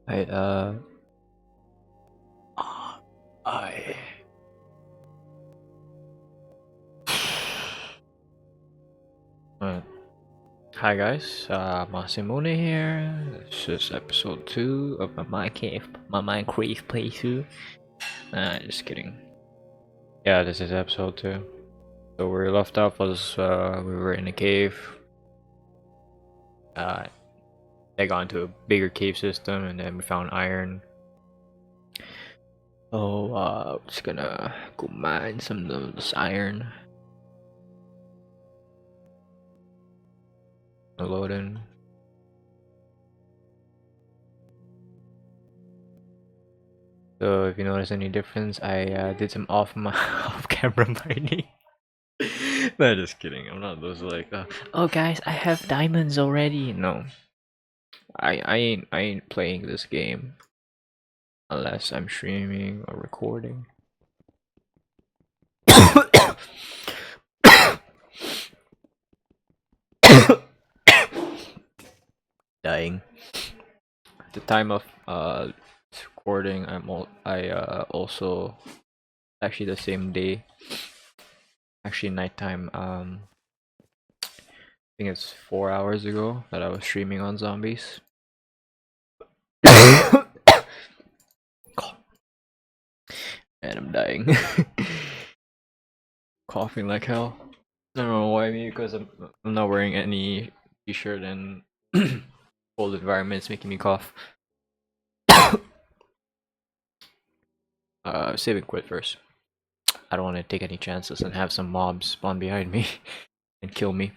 I I uh, Hi guys, Masimone here. This is episode 2 of my Minecraft playthrough. Just kidding. Yeah, this is episode 2. So where we left off was we were in a cave. Uh, they got into a bigger cave system, and then we found iron. So just gonna go mine some of this iron. Loading. So if you notice any difference, I did some off-camera mining. No, just kidding. I'm not those like, oh guys, I have diamonds already. No, I ain't playing this game unless I'm streaming or recording. Dying. At the time of this recording, I also actually the same day. Actually nighttime. I think it's 4 hours ago that I was streaming on zombies. And I'm dying. Coughing like hell. I don't know why, maybe because I'm not wearing any t-shirt and cold environment is making me cough. Saving quit first. I don't want to take any chances and have some mobs spawn behind me and kill me.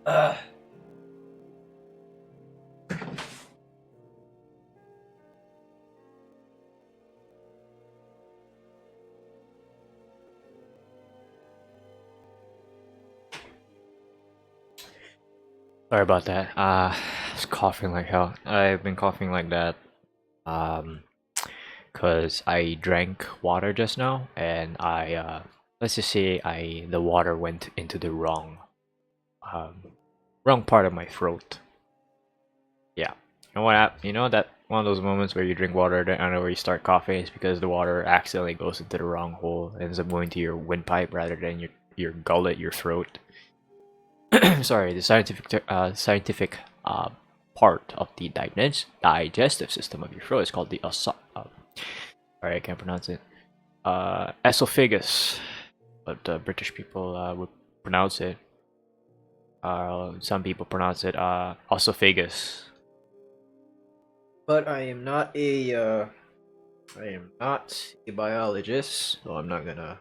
uh. Sorry about that. I was coughing like hell. I've been coughing like that because I drank water just now, and let's just say the water went into the um wrong part of my throat. Yeah. You know what? You know that one of those moments where you drink water, and I don't know where you start coughing is because the water accidentally goes into the wrong hole and ends up going to your windpipe rather than your gullet, your throat. Sorry, the scientific part of the digestive system of your throat is called the sorry, I can't pronounce it. Esophagus, but British people would pronounce it. Some people pronounce it esophagus. But I am not a biologist, so I'm not gonna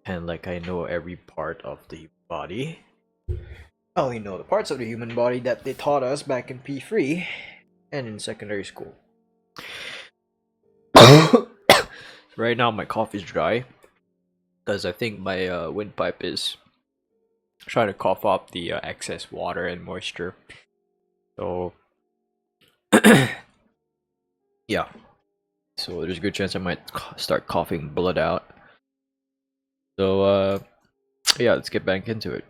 pretend like I know every part of the body. I only know the parts of the human body that they taught us back in P3 and in secondary school. Right now my cough is dry because I think my windpipe is trying to cough up the excess water and moisture. So yeah, so there's a good chance I might start coughing blood out. So yeah, let's get back into it.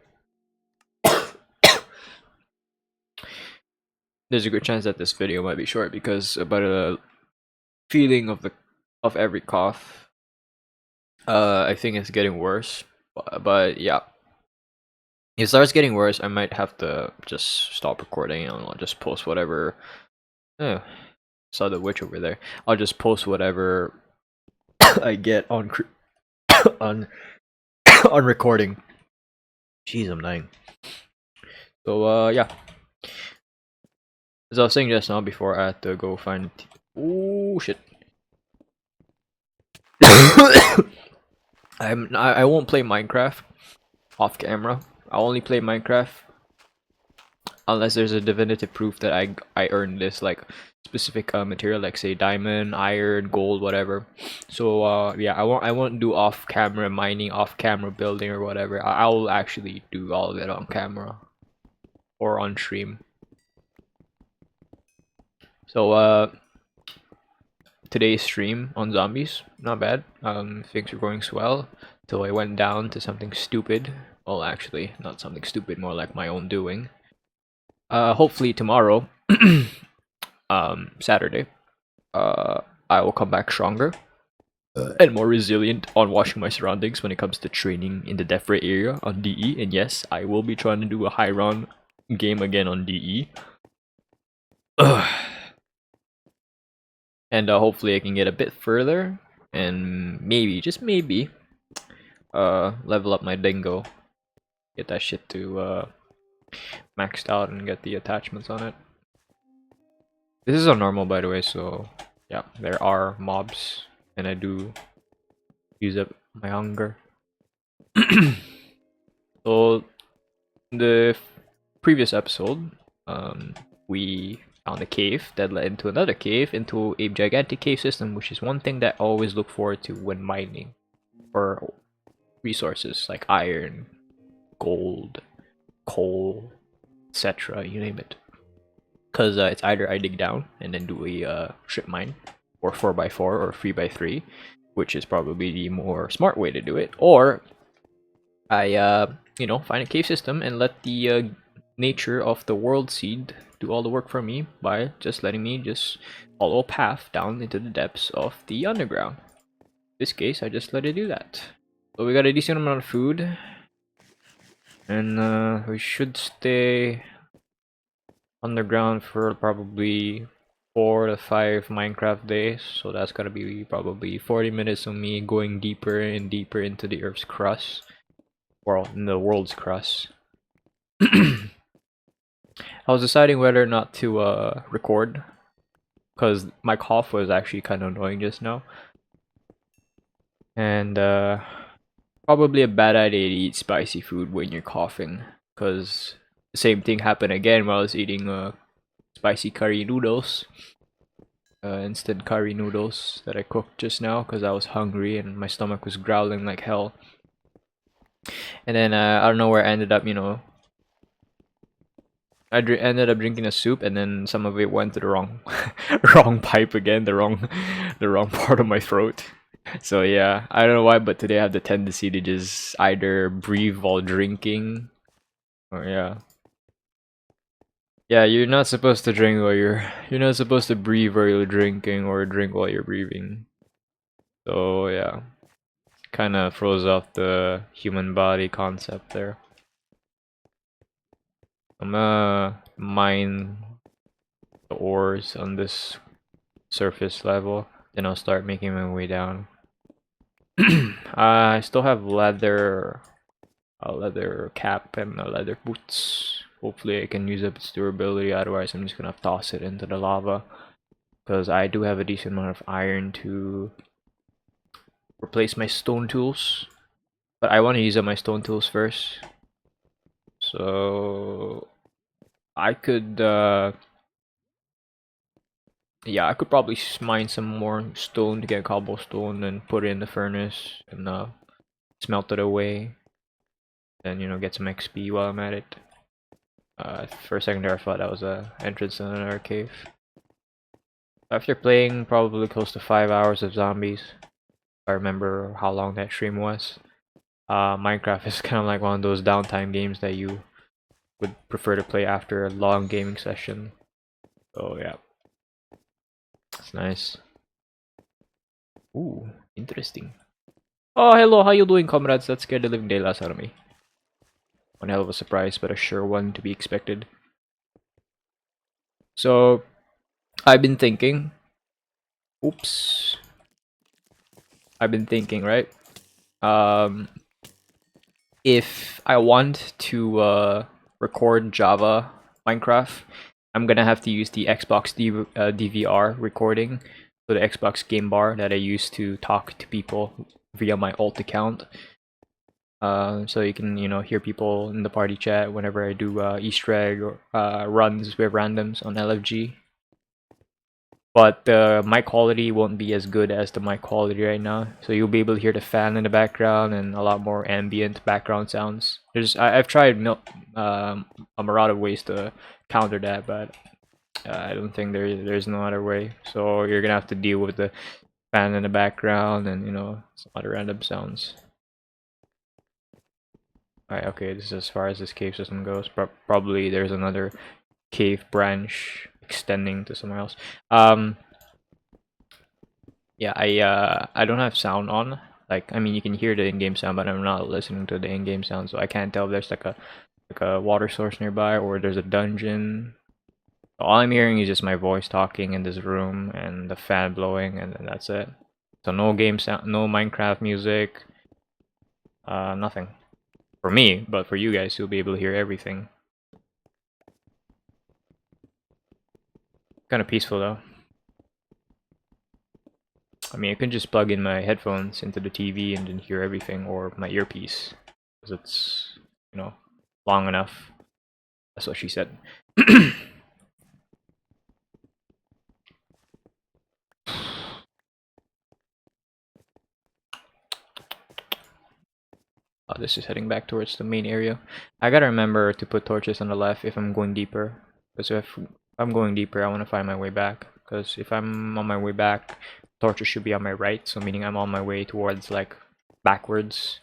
there's a good chance that this video might be short because about a feeling of every cough. I think it's getting worse, but yeah, if it starts getting worse, I might have to just stop recording and I'll just post whatever. Eh, saw the witch over there. I'll just post whatever I get on on on recording. Jeez, I'm dying. So yeah, as I was saying just now before, I had to go find. Oh shit. I won't play Minecraft off camera. I'll only play Minecraft unless there's a definitive proof that I earned this, like specific material, like say diamond, iron, gold, whatever. So yeah, I won't do off camera mining, off camera building or whatever. I'll actually do all of it on camera or on stream. So today's stream on zombies, not bad. Things were going swell till I went down to something stupid. Well, actually, not something stupid, more like my own doing. Hopefully tomorrow, Saturday, I will come back stronger and more resilient on watching my surroundings when it comes to training in the death ray area on DE. And yes, I will be trying to do a high round game again on DE. And hopefully I can get a bit further and maybe, just maybe, level up my dingo. Get that shit to maxed out and get the attachments on it. This is on normal, by the way, so yeah, there are mobs and I do use up my hunger. So the previous episode, we found a cave that led into another cave, into a gigantic cave system, which is one thing that I always look forward to when mining for resources like iron, gold, coal, etc. You name it. Because it's either I dig down and then do a strip mine, or 4x4 or 3x3, which is probably the more smart way to do it, or I you know, find a cave system and let the nature of the world seed do all the work for me by just letting me just follow a path down into the depths of the underground. In this case, I just let it do that. So we got a decent amount of food, and we should stay underground for probably 4 to 5 Minecraft days. So that's gonna be probably 40 minutes of me going deeper and deeper into the Earth's crust, or in the world's crust. I was deciding whether or not to record, because my cough was actually kind of annoying just now, and probably a bad idea to eat spicy food when you're coughing, because the same thing happened again while I was eating spicy curry noodles, instant curry noodles that I cooked just now because I was hungry and my stomach was growling like hell. And then I don't know where I ended up, you know, I ended up drinking a soup, and then some of it went to the wrong wrong pipe again, the wrong part of my throat. So yeah, I don't know why, but today I have the tendency to just either breathe while drinking, or yeah, you're not supposed to drink while you're not supposed to breathe while you're drinking, or drink while you're breathing. So yeah, kind of throws off the human body concept there. I'm gonna mine the ores on this surface level, then I'll start making my way down. I still have leather, a leather cap and a leather boots. Hopefully I can use up its durability, otherwise I'm just gonna toss it into the lava, because I do have a decent amount of iron to replace my stone tools, but I want to use up my stone tools first. So I could yeah, I could probably mine some more stone to get cobblestone and put it in the furnace and smelt it away, and you know, get some XP while I'm at it. For a second there I thought that was a entrance to another cave. After playing probably close to 5 hours of zombies, if I remember how long that stream was, Minecraft is kind of like one of those downtime games that you would prefer to play after a long gaming session. So yeah, it's nice. Ooh, interesting. Oh, hello, how you doing, comrades? That scared the living daylights out of me. One hell of a surprise, but a sure one to be expected. So, I've been thinking. Oops. I've been thinking, right? Um, if I want to record Java Minecraft, I'm gonna have to use the Xbox DVR recording, so the Xbox game bar that I use to talk to people via my alt account. So you can hear people in the party chat whenever I do Easter egg or runs with randoms on LFG. But the mic quality won't be as good as the mic quality right now. So you'll be able to hear the fan in the background and a lot more ambient background sounds. I've tried a lot of ways to counter that, but I don't think there's no other way. So you're gonna have to deal with the fan in the background and some other random sounds. Alright, okay, this is as far as this cave system goes. Probably there's another cave branch extending to somewhere else. Yeah, I don't have sound on. Like, I mean, you can hear the in-game sound, but I'm not listening to the in-game sound, so I can't tell if there's like a water source nearby or there's a dungeon. All I'm hearing is just my voice talking in this room and the fan blowing, and then that's it. So no game sound, no Minecraft music, nothing. For me, but for you guys, you'll be able to hear everything. Kind of peaceful though. I mean, I can just plug in my headphones into the TV and then hear everything, or my earpiece, because it's, long enough. That's what she said. This is heading back towards the main area. I gotta remember to put torches on the left if I'm going deeper. Because if I'm going deeper, I want to find my way back. Because if I'm on my way back, torches should be on my right. So meaning I'm on my way towards, like, backwards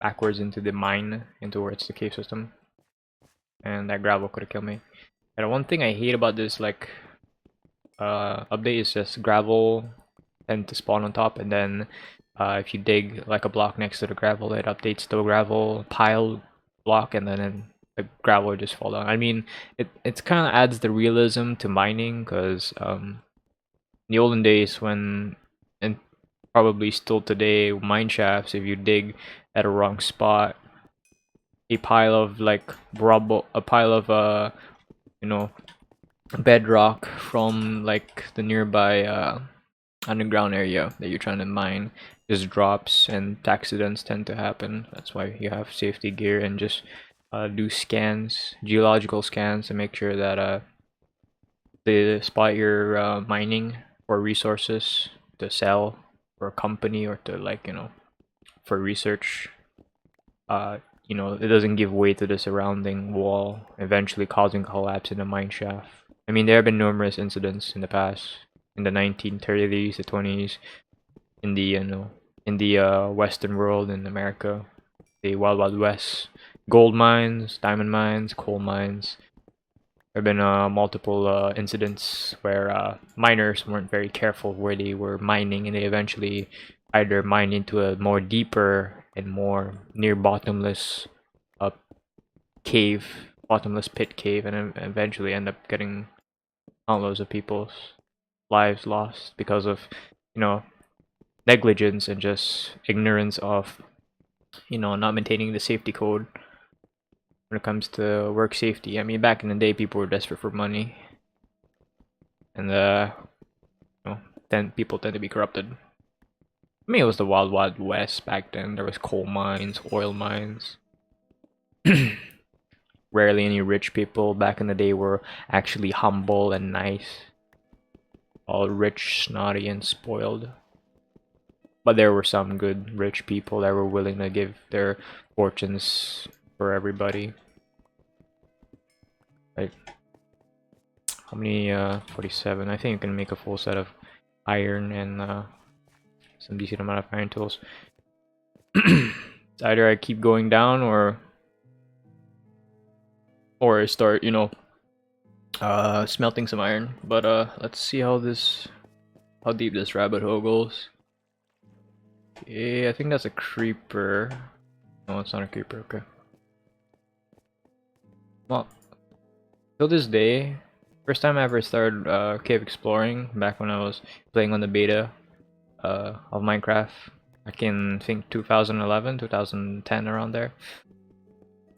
into the mine and towards the cave system. And that gravel could have killed me. And one thing I hate about this, like, update is just gravel tend to spawn on top, and then if you dig like a block next to the gravel, it updates the gravel pile block, and then the gravel will just fall down. I mean, it kind of adds the realism to mining, because in the olden days, when, and probably still today, mine shafts, if you dig at a wrong spot, a pile of like rubble, a pile of bedrock from like the nearby underground area that you're trying to mine just drops, and accidents tend to happen. That's why you have safety gear and just do scans, geological scans, to make sure that the spot you're mining for resources to sell for a company or to, like, for research, it doesn't give way to the surrounding wall, eventually causing collapse in the mine shaft. I mean, there have been numerous incidents in the past, in the 1930s, the 20s, in the Western world, in America, the Wild Wild West, gold mines, diamond mines, coal mines. There have been multiple incidents where miners weren't very careful where they were mining, and they eventually either mine into a more deeper and more near bottomless cave, bottomless pit cave, and eventually end up getting countless of people's lives lost because of, negligence and just ignorance of, not maintaining the safety code when it comes to work safety. I mean, back in the day, people were desperate for money, and then people tend to be corrupted. I mean, it was the wild, wild west back then. There was coal mines, oil mines. Rarely any rich people back in the day were actually humble and nice. All rich, snotty, and spoiled. But there were some good rich people that were willing to give their fortunes for everybody. Right. How many? 47. I think you can make a full set of iron and some decent amount of iron tools. It's either I keep going down or start, Smelting some iron. But let's see how deep this rabbit hole goes. Yeah, I think that's a creeper. No, it's not a creeper. Okay. Well, till this day, first time I ever started cave exploring, back when I was playing on the beta of Minecraft, back in, I think, 2011, 2010, around there.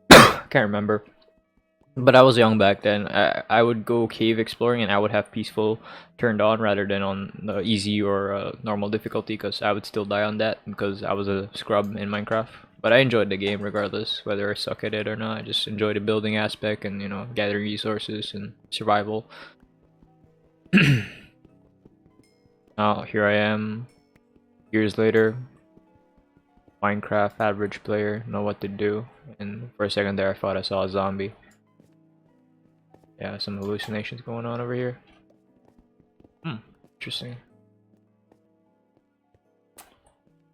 I can't remember. But I was young back then. I would go cave exploring and I would have peaceful turned on rather than on easy or normal difficulty, because I would still die on that because I was a scrub in Minecraft. But I enjoyed the game regardless, whether I suck at it or not. I just enjoyed the building aspect and, you know, gathering resources and survival. Now here I am, years later, Minecraft average player, know what to do, and for a second there I thought I saw a zombie. Yeah, some hallucinations going on over here. Interesting.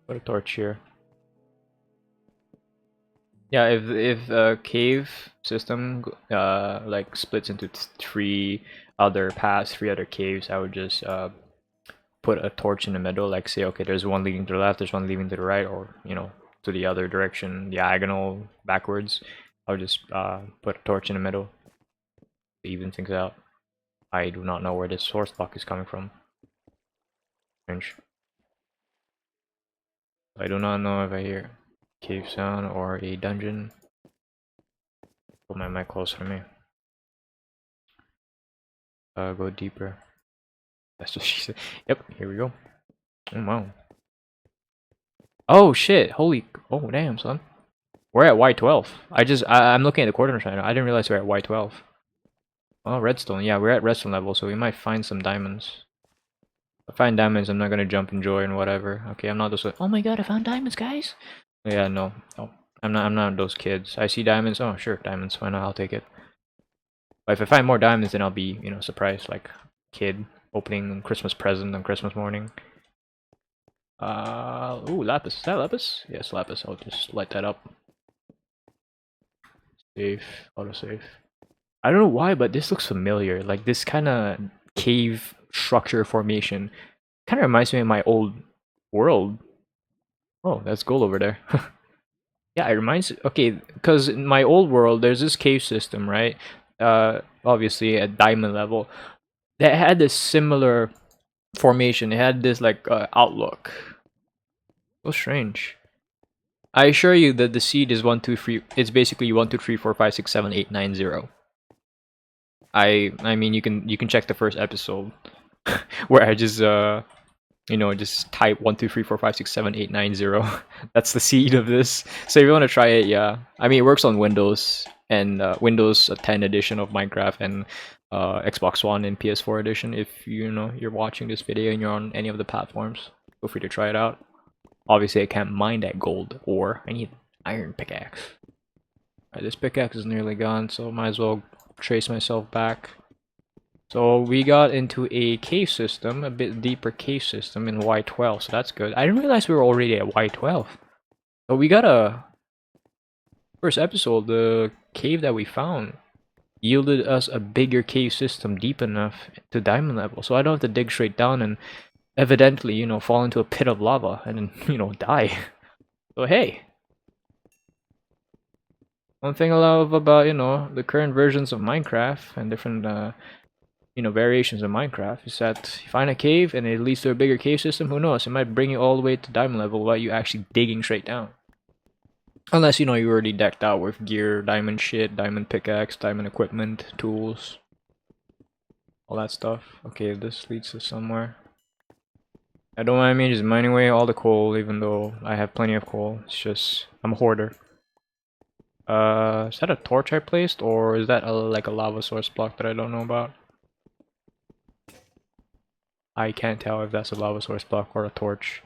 Put a torch here. Yeah, if a cave system like splits into three other paths, three other caves, I would just put a torch in the middle. Like say, okay, there's one leading to the left, there's one leading to the right, or you know, to the other direction, diagonal, backwards. I would just put a torch in the middle to even things out. I do not know where this source block is coming from. Strange. I do not know if I hear cave sound or a dungeon. Put my mic closer to me. Go deeper. That's what she said. Yep, here we go. Oh wow. Oh shit! Holy! Oh damn, son. We're at Y12. I'm looking at the coordinates right now. I didn't realize we're at Y12. Oh, redstone. Yeah, we're at redstone level, so we might find some diamonds. If I find diamonds, I'm not gonna jump and joy and whatever. Okay, I'm not those. Oh my god, I found diamonds, guys! Yeah, no. Oh, I'm not those kids. I see diamonds. Oh, sure, diamonds. Why not? I'll take it. But if I find more diamonds, then I'll be, you know, surprised, like kid opening Christmas present on Christmas morning. Ooh, lapis. Is that lapis? Yes, lapis. I'll just light that up. Save. Autosave. I don't know why, but this looks familiar. Like this kind of cave structure formation kind of reminds me of my old world. Oh, that's gold over there. Yeah, it reminds. Okay, because in my old world, there's this cave system, right? Obviously at diamond level, that had this similar formation. It had this like outlook. So strange. I assure you that the seed is 1, 2, 3. It's basically 1, 2, 3, 4, 5, 6, 7, 8, 9, 0. I mean you can check the first episode where I just you know, just type 1, 2, 3, 4, 5, 6, 7, 8, 9, 0. That's the seed of this. So if you want to try it, yeah. I mean, it works on Windows and Windows 10 edition of Minecraft and Xbox One and PS4 edition. If you know you're watching this video and you're on any of the platforms, feel free to try it out. Obviously, I can't mine that gold ore. I need iron pickaxe. Alright, this pickaxe is nearly gone, so might as well trace myself back. So we got into a cave system, a bit deeper cave system in Y12, so that's good. I didn't realize we were already at Y12. But we got a... First episode, the cave that we found yielded us a bigger cave system deep enough to diamond level. So I don't have to dig straight down and evidently, you know, fall into a pit of lava and then, you know, die. So hey. One thing I love about, you know, the current versions of Minecraft and different you know, variations of Minecraft is that you find a cave and it leads to a bigger cave system. Who knows? It might bring you all the way to diamond level while you actually digging straight down. Unless, you know, you're already decked out with gear, diamond shit, diamond pickaxe, diamond equipment, tools, all that stuff. Okay, this leads to somewhere. I don't mind me just mining away all the coal, even though I have plenty of coal. It's just I'm a hoarder. Is that a torch I placed, or is that like a lava source block that I don't know about? I can't tell if that's a lava source block or a torch.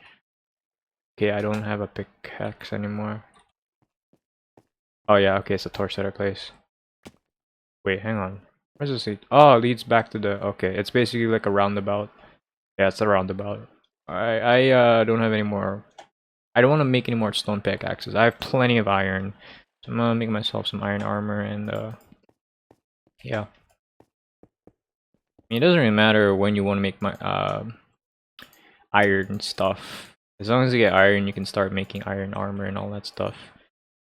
Okay, I don't have a pickaxe anymore. Oh yeah, okay, it's a torch that I place. Wait, hang on. Where's this lead? Oh, it leads back to the... Okay, it's basically like a roundabout. Yeah, it's a roundabout. I don't have any more... I don't want to make any more stone pickaxes. I have plenty of iron. So I'm gonna make myself some iron armor and yeah. It doesn't really matter when you want to make my iron stuff. As long as you get iron, you can start making iron armor and all that stuff.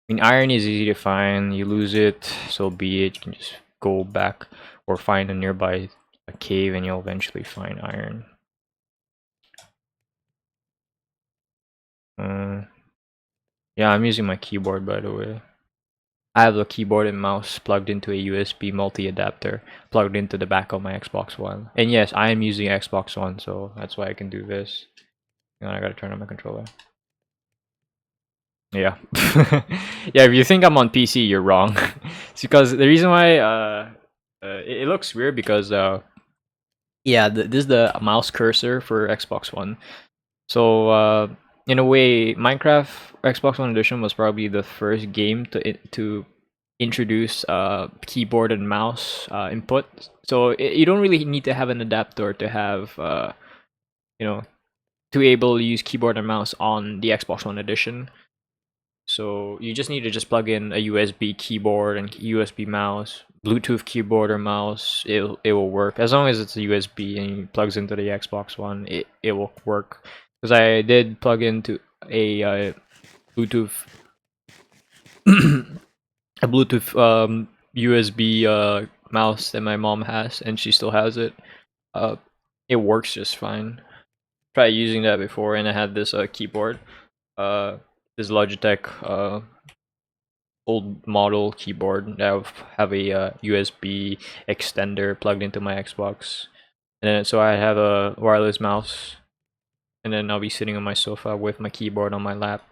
I mean, iron is easy to find. You lose it, so be it. You can just go back or find a nearby cave, and you'll eventually find iron. Yeah, I'm using my keyboard, by the way. I have a keyboard and mouse plugged into a USB multi-adapter plugged into the back of my Xbox One. And yes, I am using Xbox One, so that's why I can do this. Hang on, I gotta turn on my controller. Yeah. Yeah, if you think I'm on PC, you're wrong. It's because the reason why it looks weird because yeah, this is the mouse cursor for Xbox One. So in a way, Minecraft Xbox One Edition was probably the first game to introduce keyboard and mouse input. So you don't really need to have an adapter to have you know to be able to use keyboard and mouse on the Xbox One Edition. So you just need to just plug in a USB keyboard and USB mouse, Bluetooth keyboard or mouse. It will work as long as it's a USB and it plugs into the Xbox One. It will work because I did plug into a Bluetooth a Bluetooth USB mouse that my mom has, and she still has it. Uh, it works just fine. Tried using that before, and I had this keyboard. This Logitech old model keyboard that have a USB extender plugged into my Xbox, and then so I have a wireless mouse, and then I'll be sitting on my sofa with my keyboard on my lap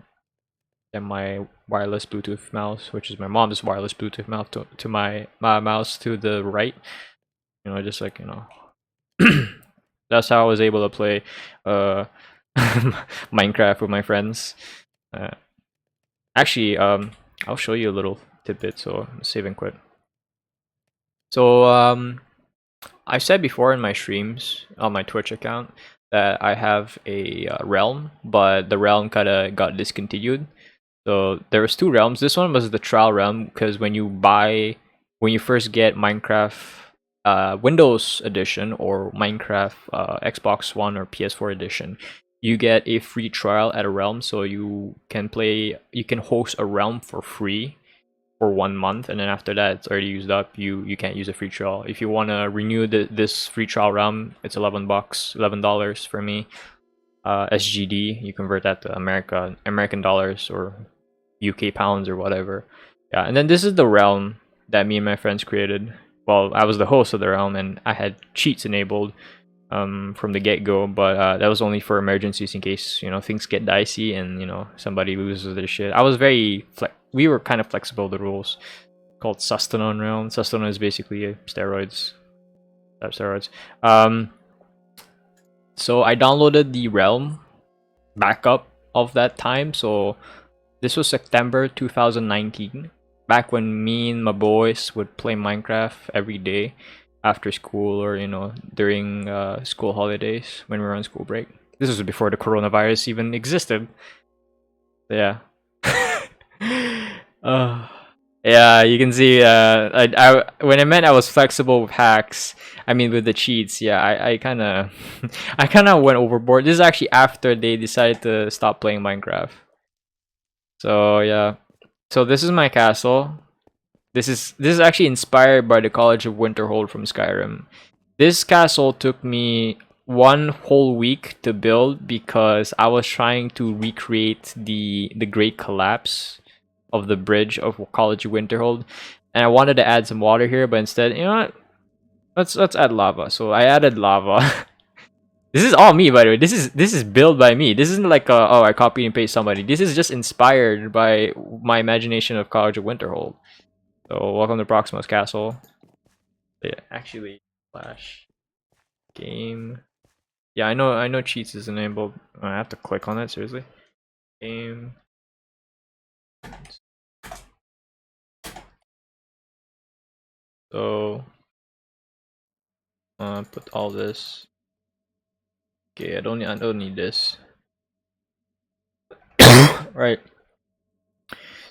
and my wireless Bluetooth mouse, which is my mom's wireless Bluetooth mouse to my mouse to the right. You know, just like that's how I was able to play Minecraft with my friends. Uh, Actually, I'll show you a little tidbit. So save and quit. So I said before in my streams on my Twitch account that I have a realm, but the realm kind of got discontinued. So there was two realms. This one was the trial realm because when you first get Minecraft Windows Edition or Minecraft Xbox One or PS4 Edition, you get a free trial at a realm, so you can host a realm for free for 1 month, and then after that it's already used up. You can't use a free trial. If you want to renew this free trial realm, it's $11 for me. SGD, you convert that to American dollars or UK pounds or whatever. Yeah, and then this is the realm that me and my friends created. Well, I was the host of the realm and I had cheats enabled from the get-go, but that was only for emergencies in case things get dicey and somebody loses their shit. We were kind of flexible with the rules. Called Sustanon realm. Sustanon is basically steroids. Steroids. So I downloaded the realm backup of that time. So this was September 2019, back when me and my boys would play Minecraft every day after school or during school holidays when we were on school break. This was before the coronavirus even existed. Yeah. uh, yeah, you can see. When I meant I was flexible with hacks, I mean with the cheats. Yeah, I kind of, I kind of went overboard. This is actually after they decided to stop playing Minecraft. So yeah, so this is my castle. This is actually inspired by the College of Winterhold from Skyrim. This castle took me 1 whole week to build because I was trying to recreate the Great Collapse of the bridge of College of Winterhold, and I wanted to add some water here, but instead, you know what? Let's add lava. So I added lava. This is all me, by the way. This is built by me. This isn't like oh, I copy and paste somebody. This is just inspired by my imagination of College of Winterhold. So welcome to Proximus Castle. Yeah, actually, Flash game. Yeah, I know cheats is enabled. I have to click on it, seriously. Game. So put all this. Okay, I don't need this. Right.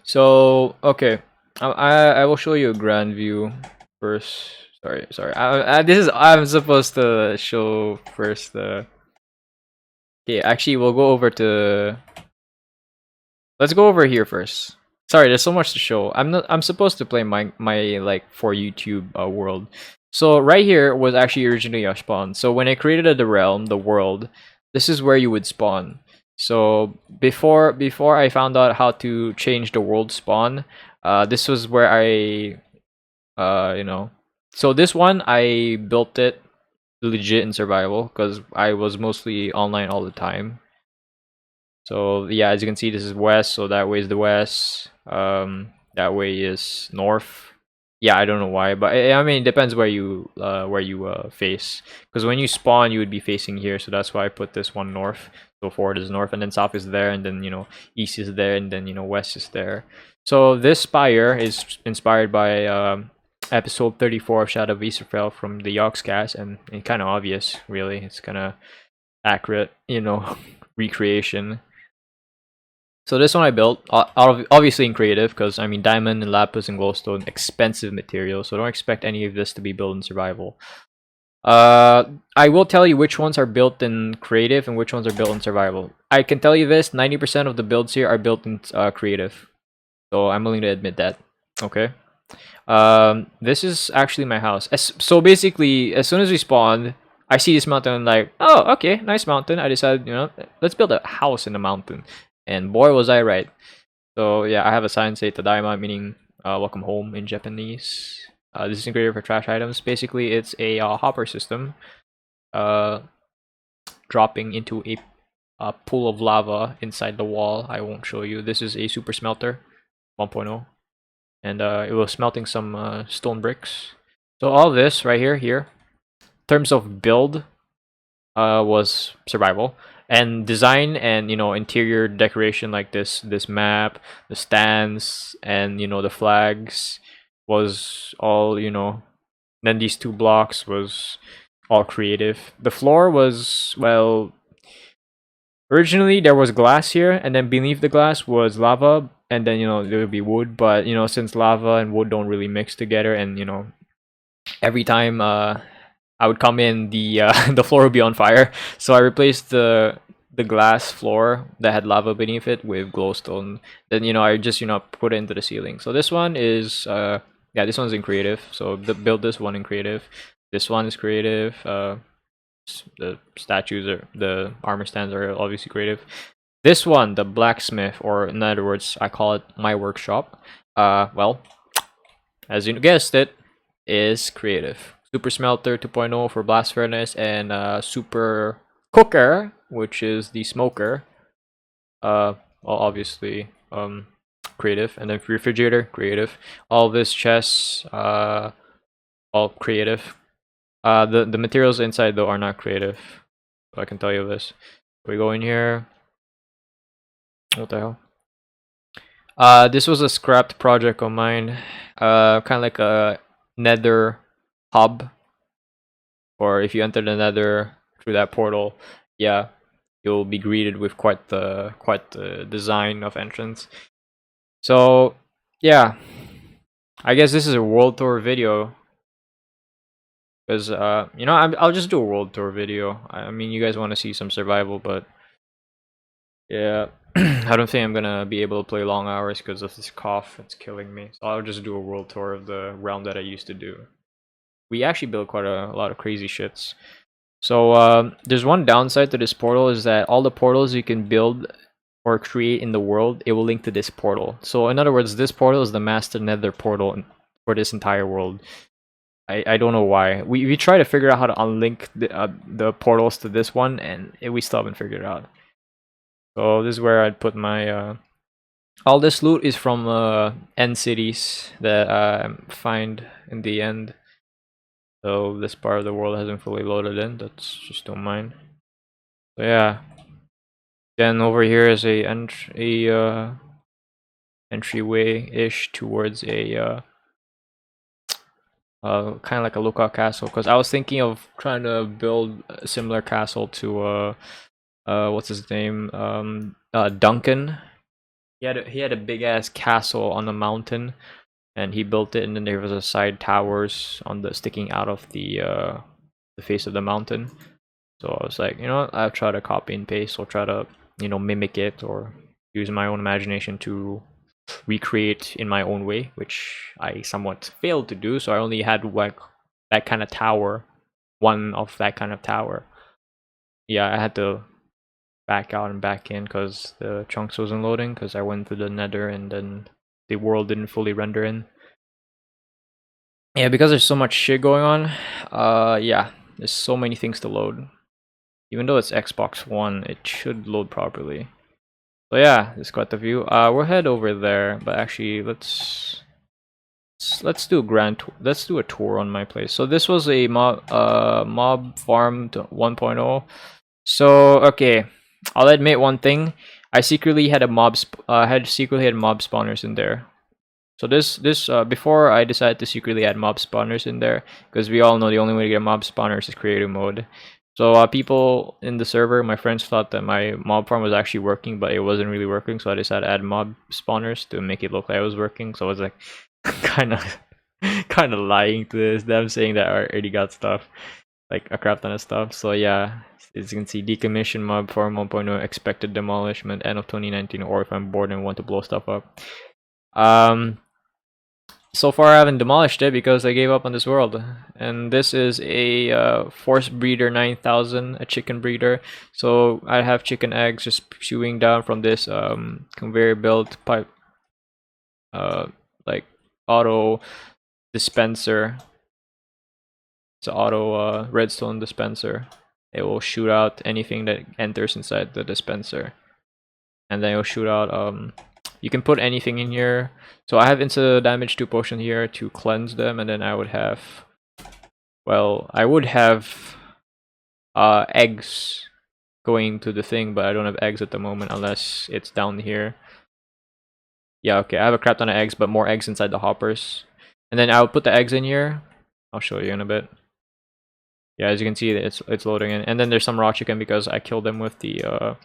So okay. I will show you a grand view first. Sorry. I'm supposed to show first the. Okay, actually, we'll go over to. Let's go over here first. Sorry, there's so much to show. I'm supposed to play my like for YouTube world. So right here was actually originally a spawn. So when I created the realm, the world, this is where you would spawn. So before I found out how to change the world spawn, this was where I you know. So this one I built it legit in survival because I was mostly online all the time. So yeah, as you can see, this is west, so that way is the west. That way is north. Yeah, I don't know why, but I mean, it depends where you face. Because when you spawn, you would be facing here, so that's why I put this one north. So forward is north, and then south is there, and then east is there, and then west is there. So this spire is inspired by episode 34 of Shadow of Easterfell from the Yogscast, and kind of obvious, really. It's kind of accurate, recreation. So this one I built, obviously in creative, because I mean diamond and lapis and glowstone, expensive materials, so don't expect any of this to be built in survival. I will tell you which ones are built in creative and which ones are built in survival. I can tell you this, 90% of the builds here are built in creative. So I'm willing to admit that. Okay. This is actually my house. So basically, as soon as we spawned, I see this mountain, like, oh, okay, nice mountain. I decided, let's build a house in the mountain. And boy, was I right. So yeah, I have a sign say Tadaima, meaning welcome home in Japanese. This is integrated for trash items. Basically, it's a hopper system. Dropping into a pool of lava inside the wall. I won't show you. This is a super smelter 1.0. And it was smelting some stone bricks. So all this right here, in terms of build, was survival. And design and interior decoration, like this map, the stands, and the flags was all then these two blocks was all creative. The floor was, well, originally there was glass here, and then beneath the glass was lava, and then there would be wood, but since lava and wood don't really mix together, and every time I would come in, the the floor would be on fire. So I replaced the glass floor that had lava beneath it with glowstone. Then I just put it into the ceiling. So this one is yeah, this one's in creative. So build this one in creative. This one is creative. The statues or the armor stands are obviously creative. This one, the blacksmith, or in other words, I call it my workshop. Well, as you guessed it, is creative. Super Smelter 2.0 for blast furnace, and Super Cooker, which is the smoker. Well, obviously creative, and then refrigerator, creative. All this chests, all creative. The materials inside though are not creative. So I can tell you this. We go in here. What the hell? This was a scrapped project of mine. Kind of like a nether hub, or if you enter the nether through that portal, yeah, you'll be greeted with quite the design of entrance. So yeah, I guess this is a world tour video, because I'll just do a world tour video. I mean, you guys want to see some survival, but yeah, I don't think I'm gonna be able to play long hours because of this cough. It's killing me. So I'll just do a world tour of the realm that I used to do. We actually built quite a lot of crazy shits. So there's one downside to this portal, is that all the portals you can build or create in the world, it will link to this portal. So in other words, this portal is the master nether portal for this entire world. I don't know why. We try to figure out how to unlink the portals to this one, and we still haven't figured it out. So this is where I'd put my all this loot is from end cities that I find in the end. So this part of the world hasn't fully loaded in. That's just don't mind. So yeah. Then over here is a entryway ish towards a kind of like a lookout castle. Because I was thinking of trying to build a similar castle to what's his name, Duncan. He had a big ass castle on the mountain. and he built it, and then there was a side towers on the sticking out of the face of the mountain. So I was like, you know what, I'll try to copy and paste, or try to, you know, mimic it, or use my own imagination to recreate in my own way, which I somewhat failed to do. So I only had like that kind of tower, one of that kind of tower. Yeah, I had to back out and back in because the chunks wasn't loading, because I went to the nether and then the world didn't fully render in. Yeah, because there's so much shit going on, yeah, there's so many things to load. Even though it's Xbox One, it should load properly. So yeah, there's quite a few. We'll head over there, but actually let's do let's do a tour on my place. So this was a mob farm 1.0. So okay, I'll admit one thing. I secretly had mob spawners in there. So this before I decided to secretly add mob spawners in there, because we all know the only way to get mob spawners is creative mode. So people in the server, my friends, thought that my mob farm was actually working, but it wasn't really working. So I decided to add mob spawners to make it look like it was working. So I was like, kind of, kind of lying to this. Them saying that I already got stuff, like a crap ton of stuff. So yeah, as you can see, decommission mob farm 1.0, expected demolishment end of 2019, or if I'm bored and want to blow stuff up. So far I haven't demolished it because I gave up on this world. And this is a force breeder 9000, a chicken breeder. So I have chicken eggs just shooting down from this conveyor belt pipe, like auto dispenser. It's an auto redstone dispenser. It will shoot out anything that enters inside the dispenser, and then it will shoot out you can put anything in here. So I have insta damage 2 potion here to cleanse them, and then I would have, well, I would have eggs going to the thing, but I don't have eggs at the moment unless it's down here. Yeah, okay, I have a crap ton of eggs, but more eggs inside the hoppers. And then I'll put the eggs in here. I'll show you in a bit. Yeah, as you can see, it's loading in. And then there's some raw chicken because I killed them with the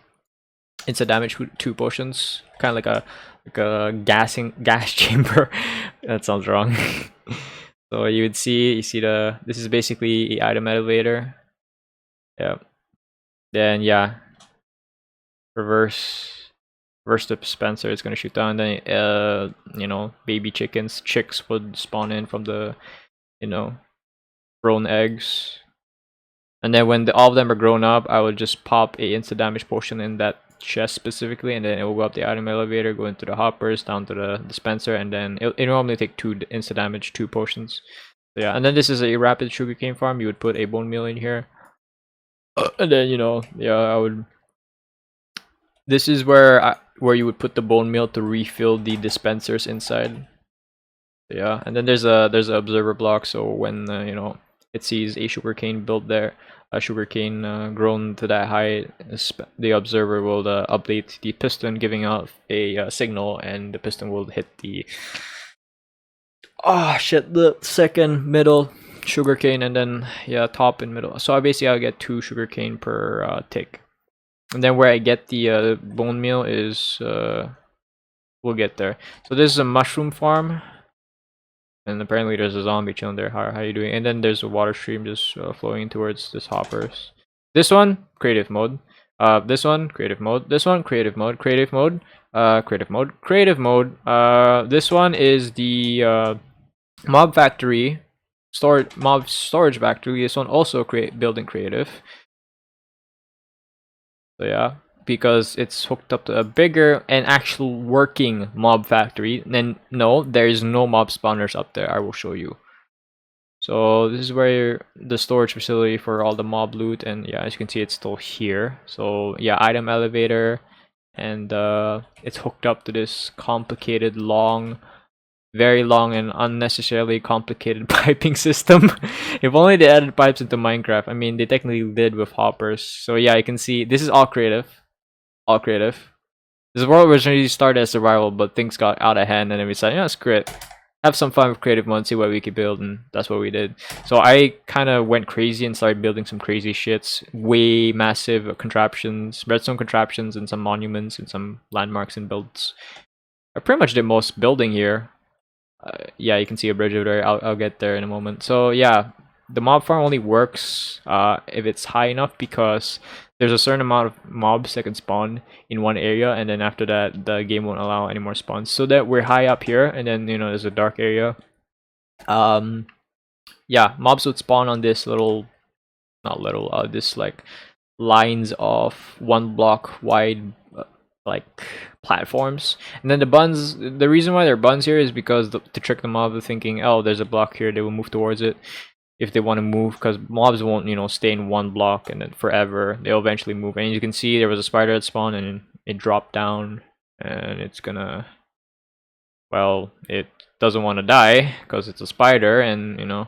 insta damage 2 potions, kind of like a gas chamber. That sounds wrong. So you see this is basically an item elevator. Yeah. Then yeah, reverse the dispenser. It's gonna shoot down. Then you know, baby chicks would spawn in from the, you know, grown eggs. And then when all of them are grown up, I would just pop a insta damage potion in that chest specifically, and then it will go up the item elevator, go into the hoppers, down to the dispenser, and then it normally take 2 insta damage 2 potions. So yeah, and then this is a rapid sugarcane farm. You would put a bone meal in here, and then, you know, yeah, I would. This is where you would put the bone meal to refill the dispensers inside. Yeah, and then there's a observer block, so when you know, it sees a sugarcane built there, a sugarcane grown to that height, the observer will update the piston, giving out a signal, and the piston will hit the the second middle sugarcane, and then yeah, top and middle. So I'll get 2 sugarcane per tick. And then where I get the bone meal is we'll get there. So this is a mushroom farm. And apparently there's a zombie chilling there. How are you doing? And then there's a water stream just flowing towards this hoppers. This one, creative mode. This one, creative mode. This one, creative mode. Creative mode. Creative mode. Creative mode. This one is the mob factory. Mob storage factory. This one also building creative. So yeah, because it's hooked up to a bigger and actual working mob factory. And no, there is no mob spawners up there. I will show you. So this is where the storage facility for all the mob loot, and yeah, as you can see, it's still here. So yeah, item elevator, and it's hooked up to this complicated, very long and unnecessarily complicated piping system. If only they added pipes into Minecraft. I mean, they technically did with hoppers. So yeah, you can see this is all creative. All creative. This world originally started as survival, but things got out of hand, and then we decided, yeah, screw it. Have some fun with creative mode, see what we could build, and that's what we did. So I kind of went crazy and started building some crazy shits. Way massive contraptions, redstone contraptions, and some monuments, and some landmarks and builds. I pretty much did most building here. Yeah, you can see a bridge over there. I'll get there in a moment. So yeah, the mob farm only works if it's high enough, because there's a certain amount of mobs that can spawn in one area, and then after that the game won't allow any more spawns. So that we're high up here, and then there's a dark area. Yeah, mobs would spawn on this little, not little, this like lines of 1 block wide, like platforms. And then the buns, the reason why they're buns here is because to trick the mob into thinking, oh, there's a block here, they will move towards it if they want to move, because mobs won't stay in 1 block and then forever. They'll eventually move. And you can see there was a spider that spawned and it dropped down, and it's gonna, well, it doesn't want to die because it's a spider, and it'll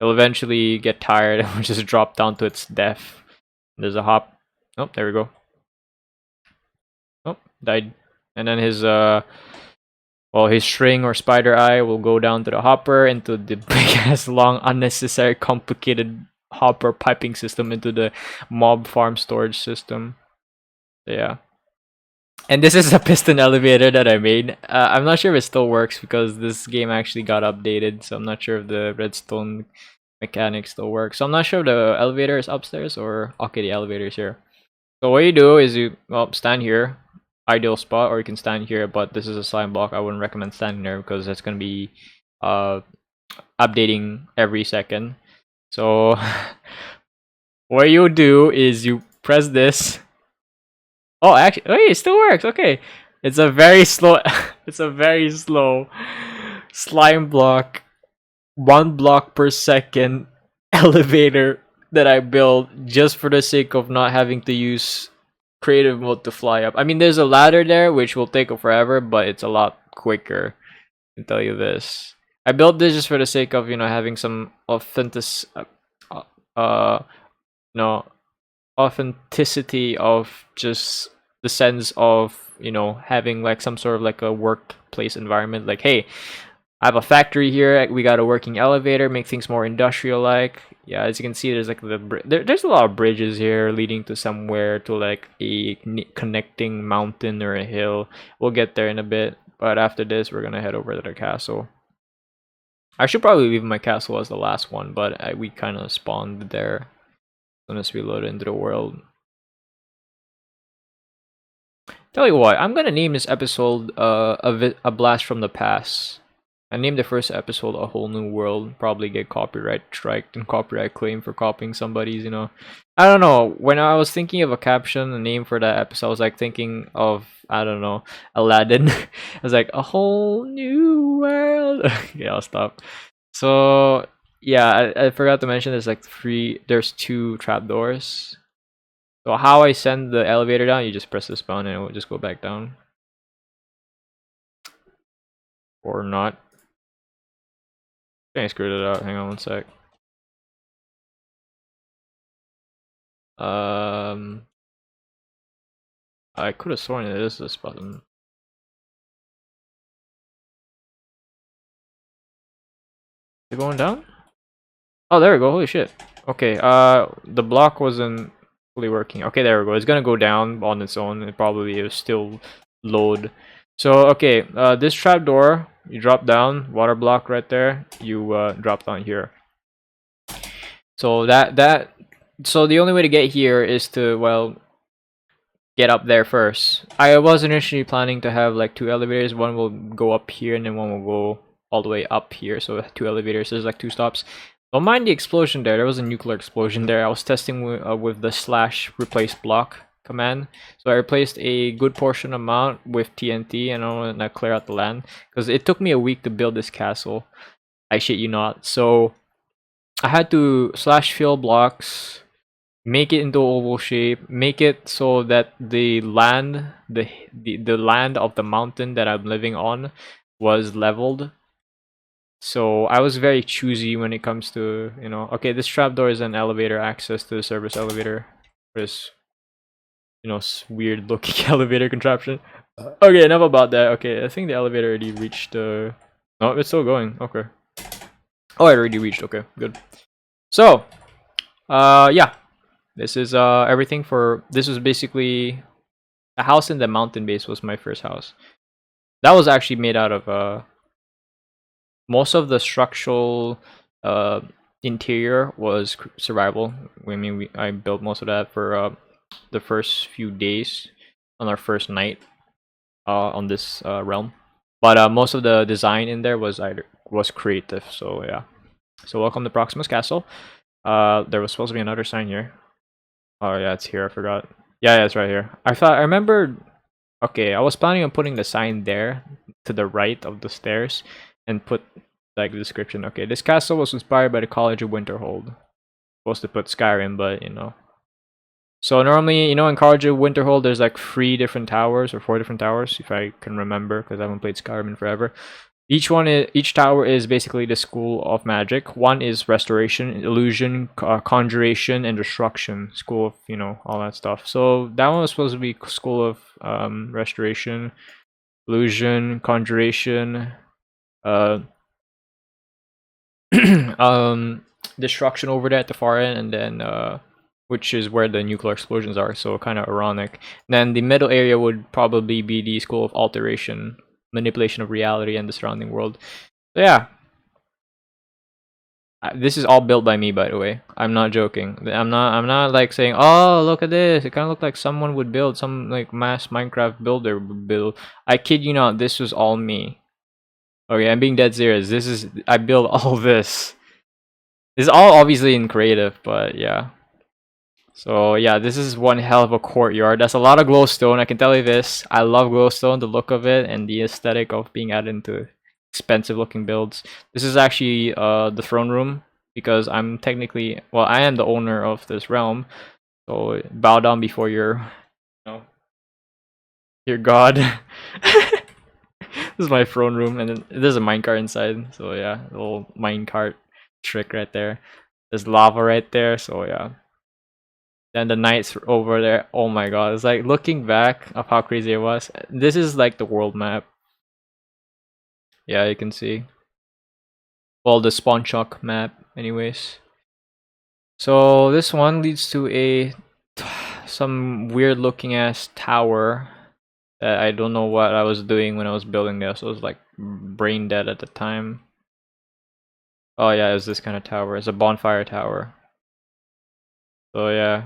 eventually get tired and will just drop down to its death. There's a hop. Oh, there we go. Oh, died. And then his his string or spider eye will go down to the hopper, into the big ass long unnecessary complicated hopper piping system into the mob farm storage system. Yeah. And this is a piston elevator that I made. I'm not sure if it still works because this game actually got updated, so I'm not sure if the redstone mechanics still work. So I'm not sure if the elevator is upstairs or okay, the elevator is here. So what you do is you stand here, ideal spot, or you can stand here, but this is a slime block. I wouldn't recommend standing there because that's gonna be updating every second. So what you do is you press this. Oh, actually, wait, it still works. Okay, it's a very slow. It's a very slow slime block, 1 block per second elevator that I built just for the sake of not having to use creative mode to fly up. I mean, there's a ladder there which will take forever, but it's a lot quicker. I can tell you this. I built this just for the sake of having some authenticity of just the sense of having like some sort of like a workplace environment. Like, hey, I have a factory here. We got a working elevator, make things more industrial like. Yeah, as you can see, there's like there's a lot of bridges here leading to somewhere, to like a connecting mountain or a hill. We'll get there in a bit, but after this, we're gonna head over to the castle. I should probably leave my castle as the last one, but we kind of spawned there as we load into the world. Tell you what, I'm gonna name this episode a blast from the past. I named the first episode A Whole New World. Probably get copyright striked and copyright claim for copying somebody's, I don't know. When I was thinking of a caption, a name for that episode, I was like thinking of, I don't know, Aladdin. I was like, a whole new world. Yeah, I'll stop. So yeah, I forgot to mention there's 2 trapdoors. So how I send the elevator down, you just press this button and it will just go back down. Or not. I screwed it out. Hang on 1 sec. I could have sworn it is this button. Is it going down? Oh, there we go. Holy shit. Okay, the block wasn't fully working. Okay, there we go. It's gonna go down on its own. It probably is still load. So, okay, this trapdoor, you drop down, water block right there, you drop down here. So so the only way to get here is to, well, get up there first. I was initially planning to have like 2 elevators. One will go up here and then one will go all the way up here. So 2 elevators, there's like 2 stops. Don't mind the explosion there. There was a nuclear explosion there. I was testing with the /replace block command. So I replaced a good portion amount with TNT, and I want to clear out the land because it took me a week to build this castle. I shit you not. So I had to /fill blocks, make it into oval shape, make it so that the land, the land of the mountain that I'm living on was leveled. So I was very choosy when it comes to, okay, this trapdoor is an elevator access to the service elevator. This, weird looking elevator contraption. Okay, enough about that. Okay, I think the elevator already reached no, it's still going. Okay. Oh, it already reached. Okay, good. So, yeah. This is everything for, this was basically a house in the mountain base was my first house. That was actually made out of most of the structural interior was survival. I mean, I built most of that for the first few days on our first night on this realm. But most of the design in there was creative. So yeah. So welcome to Proximus Castle. There was supposed to be another sign here. Oh yeah, it's here. I forgot. Yeah, it's right here. I remember. Okay, I was planning on putting the sign there to the right of the stairs and put like the description. Okay, this castle was inspired by the College of Winterhold. Supposed to put Skyrim, but you know. So normally, you know, in College of Winterhold, there's like 3 different towers or 4 different towers, if I can remember, because I haven't played Skyrim in forever. Each tower is basically the school of magic. One is restoration, illusion, conjuration, and destruction. School of, you know, all that stuff. So that one was supposed to be school of restoration, illusion, conjuration, uh, destruction over there at the far end, and then which is where the nuclear explosions are. So kind of ironic. Then the middle area would probably be the school of alteration, manipulation of reality and the surrounding world. So yeah, this is all built by me, by the way. I'm not joking. I'm not like saying, oh, look at this. It kind of looked like someone would build, some like mass Minecraft builder would build. I kid you not, this was all me. Okay, I'm being dead serious. I built all this. This is all obviously in creative, but yeah. So yeah, this is one hell of a courtyard. That's a lot of glowstone. I can tell you this. I love glowstone, the look of it, and the aesthetic of being added into expensive looking builds. This is actually the throne room because I'm technically, well, I am the owner of this realm. So bow down before your god. This is my throne room, and then there's a minecart inside. So yeah, little minecart trick right there. There's lava right there. So yeah. Then the knights over there. Oh my god, it's like looking back of how crazy it was. This is like the world map. Yeah, you can see. Well, the spawn chuck map, anyways. So this one leads to some weird looking ass tower that I don't know what I was doing when I was building this. I was like brain dead at the time. Oh yeah, it's this kind of tower. It's a bonfire tower. So yeah.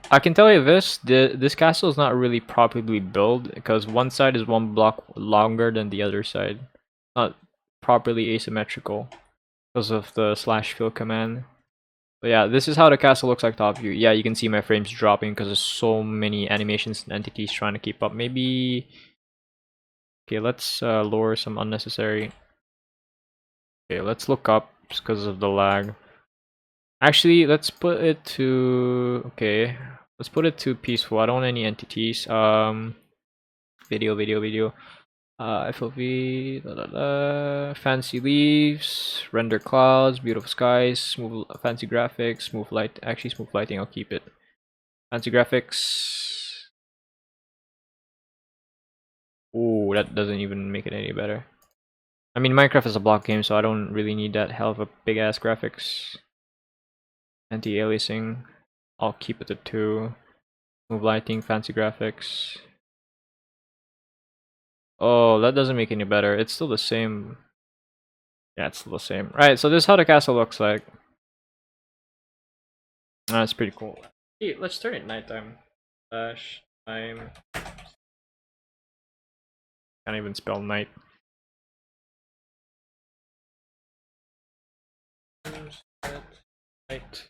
I can tell you this castle is not really properly built because one side is 1 block longer than the other side. Not properly asymmetrical because of the /fill command. But yeah, this is how the castle looks like top view. Yeah, you can see my frames dropping because there's so many animations and entities trying to keep up. Maybe okay, let's lower some unnecessary. Okay, let's look up because of the lag. Actually, let's put it to okay. Let's put it to peaceful. I don't want any entities. Video. FOV. Fancy leaves. Render clouds. Beautiful skies. Smooth, fancy graphics. Smooth light. Actually, smooth lighting. I'll keep it. Fancy graphics. Ooh, that doesn't even make it any better. I mean, Minecraft is a block game, so I don't really need that hell of a big ass graphics. Anti-aliasing. I'll keep it to 2. Move lighting, fancy graphics. Oh, that doesn't make any better. It's still the same. Yeah, it's still the same. Right, so this is how the castle looks like. That's pretty cool. Hey, let's turn it nighttime. Time. Can't even spell night. Night.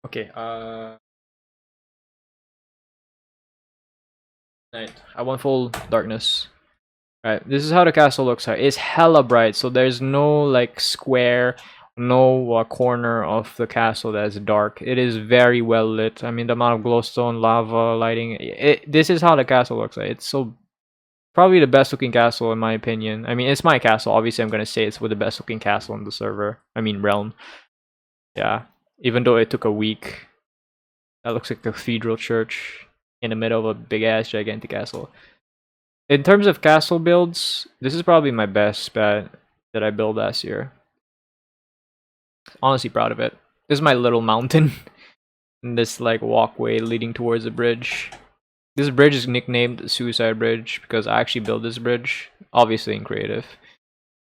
Okay, night. I want full darkness. Right, this is how the castle looks like. It's hella bright, so there's no like square, no corner of the castle that's dark. It is very well lit. I mean, the amount of glowstone, lava, lighting. This is how the castle looks like. It's so probably the best looking castle in my opinion. I mean, it's my castle. Obviously, I'm gonna say it's with the best looking castle on the server. I mean, realm. Yeah, even though it took a week. That looks like a cathedral church in the middle of a big ass gigantic castle. In terms of castle builds, this is probably my best bet that I built last year. Honestly proud of it. This is my little mountain. And this like walkway leading towards a bridge. This bridge is nicknamed Suicide Bridge because I actually built this bridge, obviously in creative.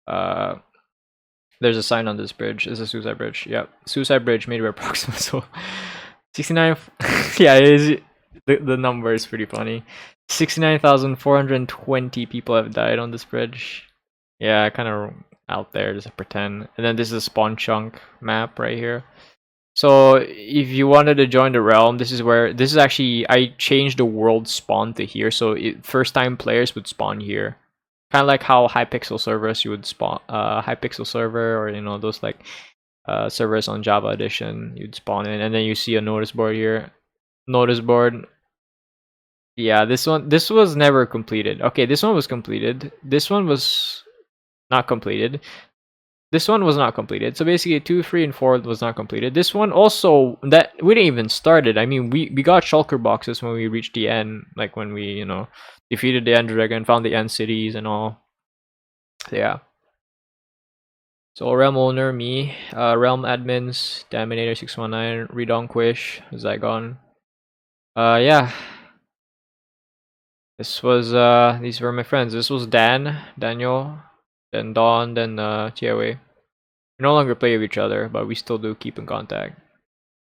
There's a sign on this bridge. It's a suicide bridge. Yep, suicide bridge made by Proxima. So 69. Yeah, it is. The number is pretty funny. 69,420 people have died on this bridge. Yeah, kind of out there, just a pretend. And then this is a spawn chunk map right here. So if you wanted to join the realm, this is actually, I changed the world spawn to here. So first time players would spawn here. Kind of like how Hypixel servers you would spawn, Hypixel server, or you know, those like servers on Java Edition, you'd spawn in, and then you see a notice board here. Notice board. Yeah, this was never completed. Okay, this one was completed. This one was not completed. This one was not completed. So basically 2, 3, and 4 was not completed. This one also, that we didn't even start it. I mean, we got shulker boxes when we reached the end, like when we, you know, defeated the end dragon, found the end cities and all. So, yeah. So realm owner, me, realm admins, Daminator 619, Redonquish, Zygon. Yeah. This was these were my friends. This was Daniel, then Dawn, then Tiawe. We no longer play with each other, but we still do keep in contact.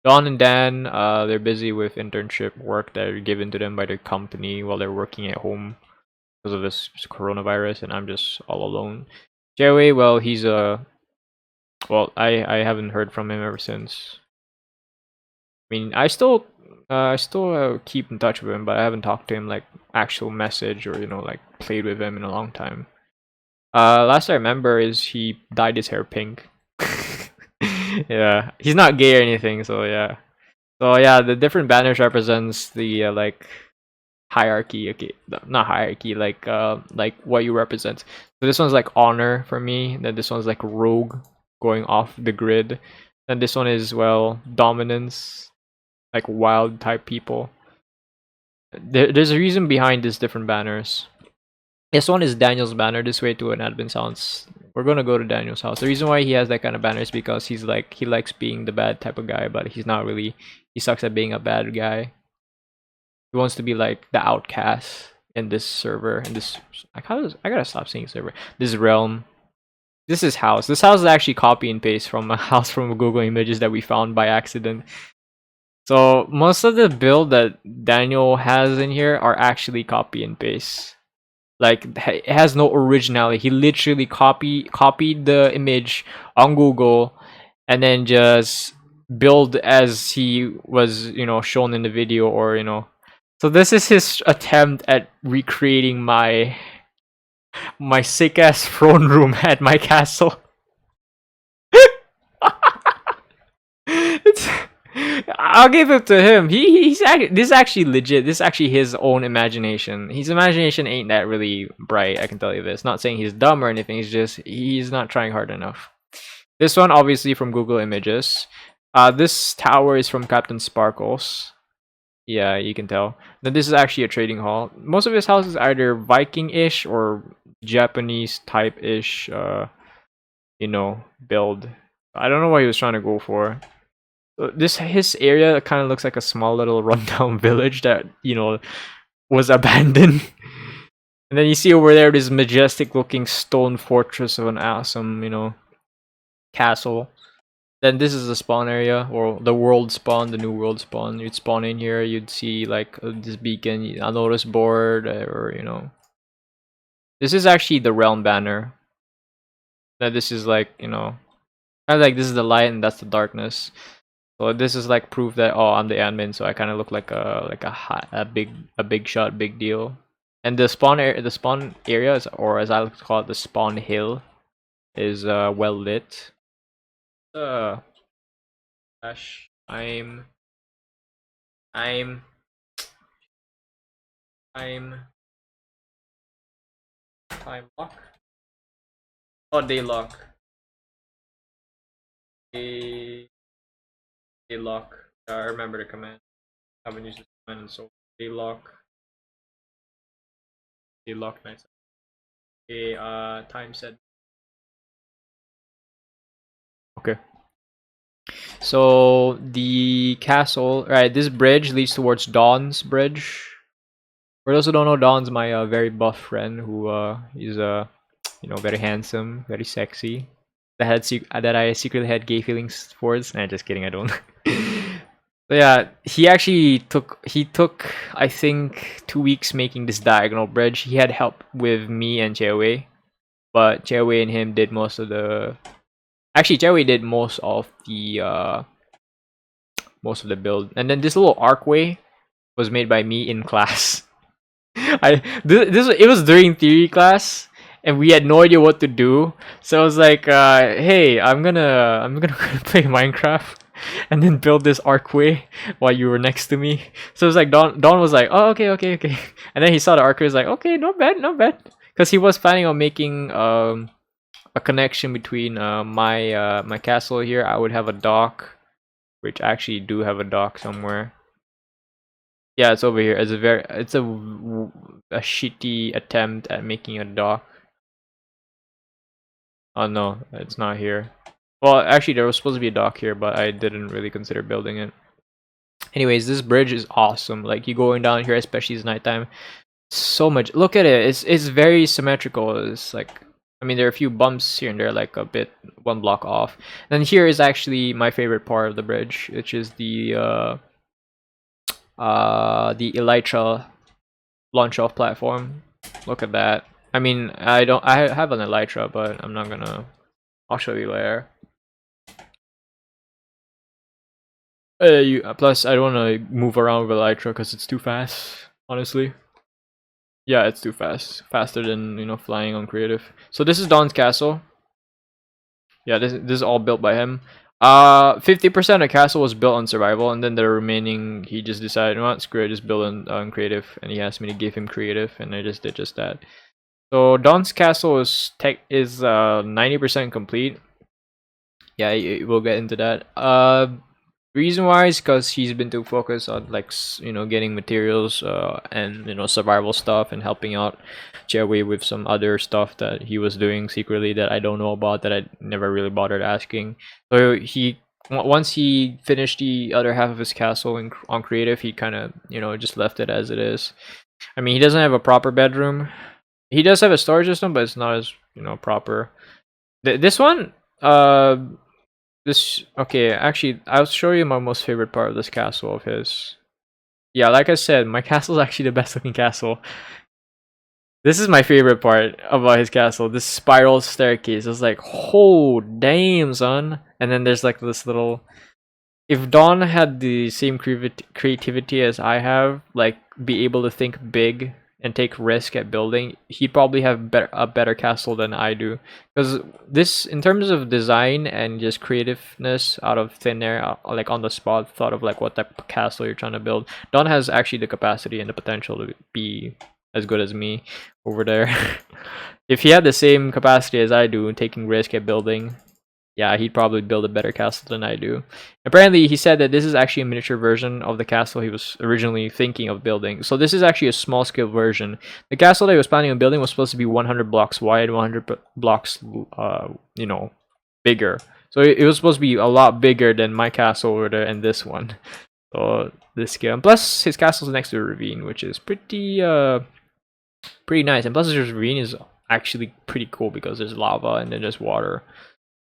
Dawn and Dan, they're busy with internship work that are given to them by their company while they're working at home because of this coronavirus, and I'm just all alone. Tiawe, well, he's well, I haven't heard from him ever since. I mean, I still keep in touch with him, but I haven't talked to him like actual message or, you know, like played with him in a long time. Last I remember is he dyed his hair pink. Yeah, he's not gay or anything, so yeah. So yeah, the different banners represents the like hierarchy. Okay, not hierarchy, like what you represent. So this one's like honor for me. Then this one's like rogue, going off the grid. Then this one is, well, dominance, like wild type people. There's a reason behind these different banners. This one is Daniel's banner. This way to an admin's house. We're gonna go to Daniel's house. The reason why he has that kind of banner is because he's like, he likes being the bad type of guy, but he's not really. He sucks at being a bad guy. He wants to be like the outcast in this server. In this, like, I gotta stop saying server. This realm. This is house. This house is actually copy and paste from a house from Google Images that we found by accident. So most of the build that Daniel has in here are actually copy and paste. Like, it has no originality. He literally copied the image on Google and then just build as he was, you know, shown in the video, or, you know. So this is his attempt at recreating my sick ass throne room at my castle. I'll give it to him. He's actually, this is actually legit. This is actually his own imagination. His imagination ain't that really bright, I can tell you this. Not saying he's dumb or anything. He's just, he's not trying hard enough. This one obviously from Google Images. This tower is from Captain Sparkles. Yeah, you can tell. Then this is actually a trading hall. Most of his houses are either Viking-ish or Japanese type-ish, you know, build. I don't know what he was trying to go for. His area kind of looks like a small little rundown village that, you know, was abandoned. And then you see over there this majestic looking stone fortress of an awesome, you know, castle. Then this is the spawn area, or the world spawn, the new world spawn. You'd spawn in here, you'd see like this beacon, a notice board, or, you know. This is actually the realm banner. That this is like, you know, kind of like this is the light and that's the darkness. So this is like proof that, oh, I'm the admin, so I kind of look like a big shot, big deal. And the spawn area is, or as I like to call it, the spawn hill, is well lit. Gosh, I'm time lock. Oh, day lock. Day lock. I remember the command. I haven't used this command, so day lock. Day lock, nice. Okay, time set. Okay. So the castle, right? This bridge leads towards Dawn's bridge. For those who don't know, Don's my very buff friend who is you know, very handsome, very sexy. That I secretly had gay feelings towards. Nah, just kidding. I don't. So yeah, he took I think 2 weeks making this diagonal bridge. He had help with me and Cheowei, but Cheowei and him did most of the. Actually, Cheowei did most of the build, and then this little archway was made by me in class. It was during theory class, and we had no idea what to do. So I was like, "Hey, I'm gonna play Minecraft, and then build this archway while you were next to me." So it was like Don was like, "Oh, okay," and then he saw the archway. He was like, "Okay, not bad," because he was planning on making a connection between my castle here. I would have a dock, which I actually do have a dock somewhere. Yeah, it's over here. It's a shitty attempt at making a dock. Oh no, it's not here. Well, actually there was supposed to be a dock here, but I didn't really consider building it. Anyways, this bridge is awesome. Like, you going down here, especially it's nighttime. So much. Look at it. It's very symmetrical. It's like, I mean, there are a few bumps here and there, like a bit one block off. And here is actually my favorite part of the bridge, which is the Elytra launch off platform. Look at that. I mean, I have an Elytra, but I'm not gonna. I'll show you later. Plus I don't want to move around with Elytra because it's too fast. Honestly, yeah, it's too fast. Faster than, you know, flying on creative. So this is Don's castle. Yeah, this is all built by him. 50% of castle was built on survival, and then the remaining he just decided, you know what, screw it, just build on creative, and he asked me to give him creative, and I just did just that. So Don's castle is 90% complete. Yeah, we'll get into that. Reason why is because he's been too focused on, like, you know, getting materials and, you know, survival stuff, and helping out Cheowei with some other stuff that he was doing secretly that I don't know about, that I never really bothered asking. So once he finished the other half of his castle on creative, he kind of, you know, just left it as it is. I mean, he doesn't have a proper bedroom. He does have a storage system, but it's not as, you know, proper. This one, okay, actually, I'll show you my most favorite part of this castle of his. Yeah, like I said, my castle is actually the best looking castle. This is my favorite part about his castle. This spiral staircase. It's like, oh damn, son. And then there's like this little. If Don had the same creativity as I have, like, be able to think big and take risk at building, he'd probably have a better castle than I do. Because this, in terms of design and just creativeness out of thin air, like on the spot, thought of like what type of castle you're trying to build, Don has actually the capacity and the potential to be as good as me over there. If he had the same capacity as I do, taking risk at building, yeah, he'd probably build a better castle than I do. Apparently, he said that this is actually a miniature version of the castle he was originally thinking of building. So this is actually a small-scale version. The castle that he was planning on building was supposed to be 100 blocks wide, 100 blocks, you know, bigger. So it was supposed to be a lot bigger than my castle over there and this one. So this scale. And plus, his castle's next to a ravine, which is pretty nice. And plus, his ravine is actually pretty cool because there's lava and then there's water,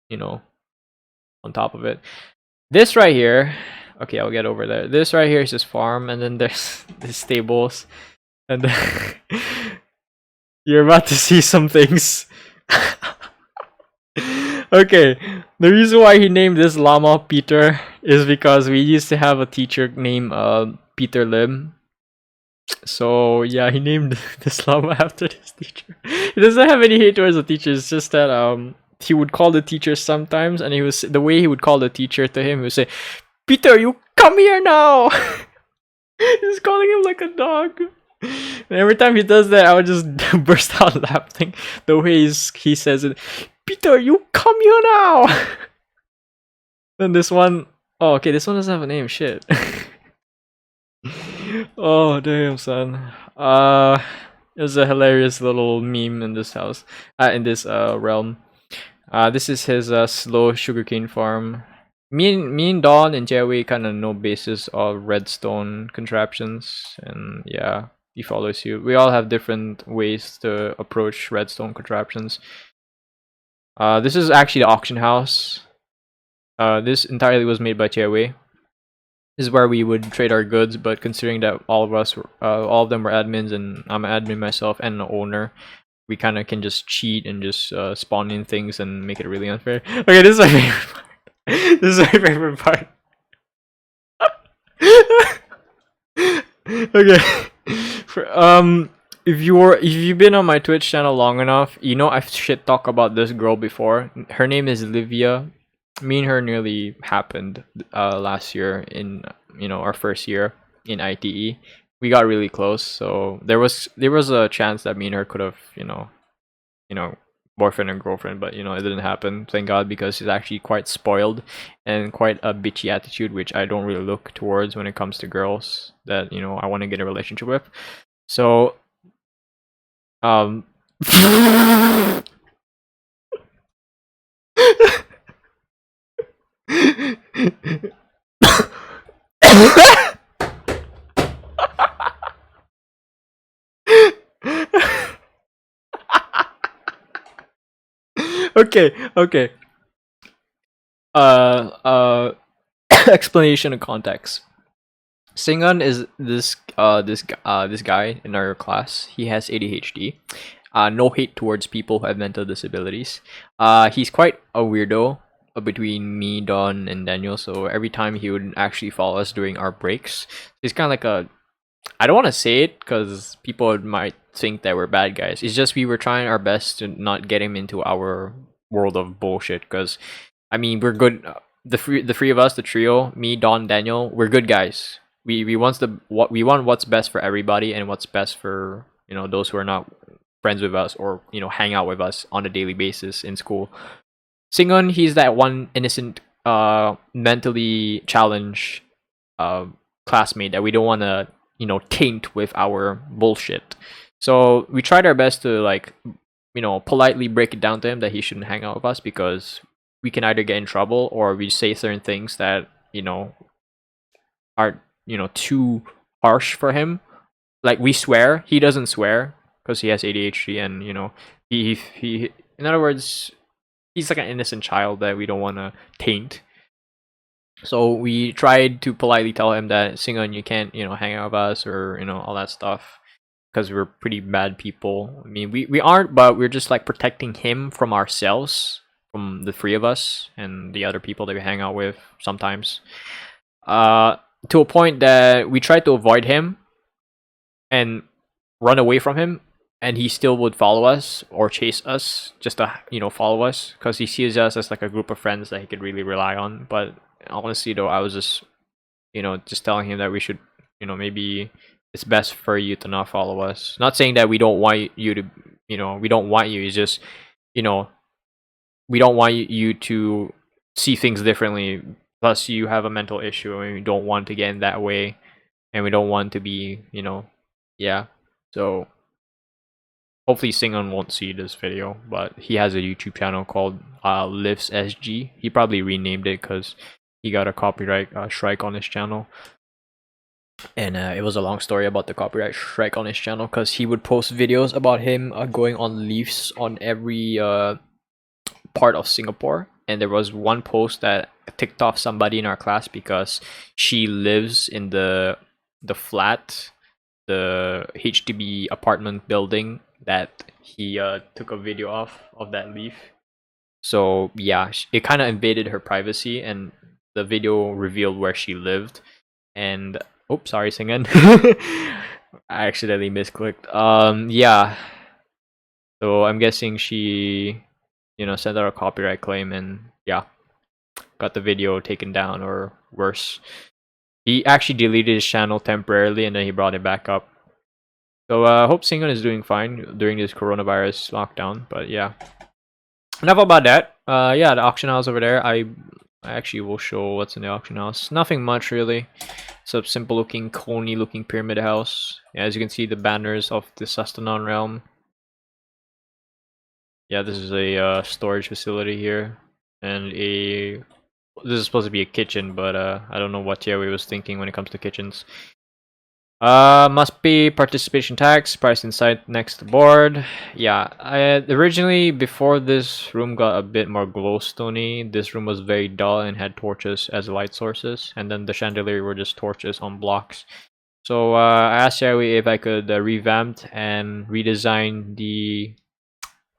you know, on top of it. This right here, okay, I'll get over there. This right here is his farm, and then there's the stables, and then you're about to see some things. Okay, the reason why he named this llama Peter is because we used to have a teacher named Peter Lim. So yeah, he named this llama after this teacher. He doesn't have any hate towards the teacher. It's just that he would call the teacher sometimes, and the way he would call the teacher to him, he would say, "Peter, you come here now." He's calling him like a dog. And every time he does that, I would just burst out laughing the way he says it. "Peter, you come here now." Then this one, oh, okay, this one doesn't have a name. Shit. Oh damn, son. There's a hilarious little meme in this house, in this realm. This is his slow sugarcane farm. Me and Don and Cheowei kind of know basis of redstone contraptions, and yeah, he follows you. We all have different ways to approach redstone contraptions. This is actually the auction house. This entirely was made by Tiawei. This is where we would trade our goods, but considering that all of them were admins, and I'm an admin myself and the owner, we kind of can just cheat and just spawn in things and make it really unfair. Okay, this is my favorite part. This is my favorite part. Okay. If you've been on my Twitch channel long enough, you know I've shit talk about this girl before. Her name is Livia. Me and her nearly happened last year in our first year in ITE. We got really close, so there was a chance that me and her could have boyfriend and girlfriend, but it didn't happen, thank God, because she's actually quite spoiled and quite a bitchy attitude, which I don't really look towards when it comes to girls that I want to get a relationship with. So okay. Uh, explanation and context. Singan is this guy in our class. He has ADHD. No hate towards people who have mental disabilities. He's quite a weirdo between me, Don, and Daniel. So every time he would actually follow us during our breaks, he's kind of like a. I don't want to say it because people might think that we're bad guys. It's just we were trying our best to not get him into our world of bullshit. Because I mean, we're good. The three of us, the trio, me, Don, Daniel, we're good guys. We want what's best for everybody and what's best for those who are not friends with us or hang out with us on a daily basis in school. Singon, he's that one innocent, mentally challenged classmate that we don't want to taint with our bullshit. So we tried our best to politely break it down to him that he shouldn't hang out with us because we can either get in trouble or we say certain things that are too harsh for him. Like we swear, he doesn't swear because he has ADHD, and he in other words, he's like an innocent child that we don't want to taint. So we tried to politely tell him that Singon, you can't hang out with us or all that stuff because we're pretty bad people. I mean, we aren't, but we're just like protecting him from ourselves, from the three of us and the other people that we hang out with sometimes. To a point that we tried to avoid him and run away from him, and he still would follow us or chase us just to follow us because he sees us as like a group of friends that he could really rely on. But honestly though, I was just just telling him that we should maybe it's best for you to not follow us. Not saying that we don't want you to we don't want you, it's just we don't want you to see things differently. Plus you have a mental issue and we don't want to get in that way, and we don't want to be yeah. So hopefully Singon won't see this video, but he has a YouTube channel called Lives SG. He probably renamed it because he got a copyright strike on his channel. And it was a long story about the copyright strike on his channel because he would post videos about him going on leaves on every part of Singapore. And there was one post that ticked off somebody in our class because she lives in the flat, the HDB apartment building that he took a video of that leaf. So yeah, it kind of invaded her privacy, and the video revealed where she lived. And oops, sorry, Singan. I accidentally misclicked. Yeah. So I'm guessing she sent out a copyright claim, and yeah, got the video taken down, or worse. He actually deleted his channel temporarily and then he brought it back up. So I hope Singon is doing fine during this coronavirus lockdown. But yeah, enough about that. Yeah, the auction house over there. I actually will show what's in the auction house. Nothing much really. It's a simple looking, coney looking pyramid house. Yeah, as you can see, the banners of the Sustanon realm. Yeah, this is a storage facility here, and this is supposed to be a kitchen, but I don't know what Thierry was thinking when it comes to kitchens. Must be participation tax, price inside next to board. Yeah, I originally, before this room got a bit more glowstony, this room was very dull and had torches as light sources, and then the chandelier were just torches on blocks. So I asked Xiaowei if I could revamp and redesign the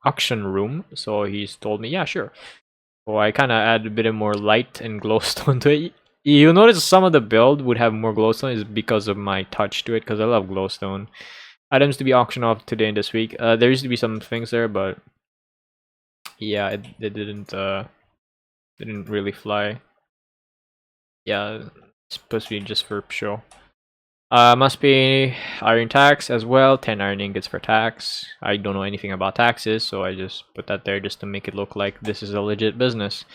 auction room. So he's told me, yeah, sure. So I kind of add a bit more light and glowstone to it. You'll notice some of the build would have more glowstone is because of my touch to it, because I love glowstone. Items to be auctioned off today and this week. There used to be some things there, but yeah, it didn't really fly. Yeah, it's supposed to be just for show. Must be iron tax as well. 10 iron ingots for tax. I don't know anything about taxes, so I just put that there just to make it look like this is a legit business.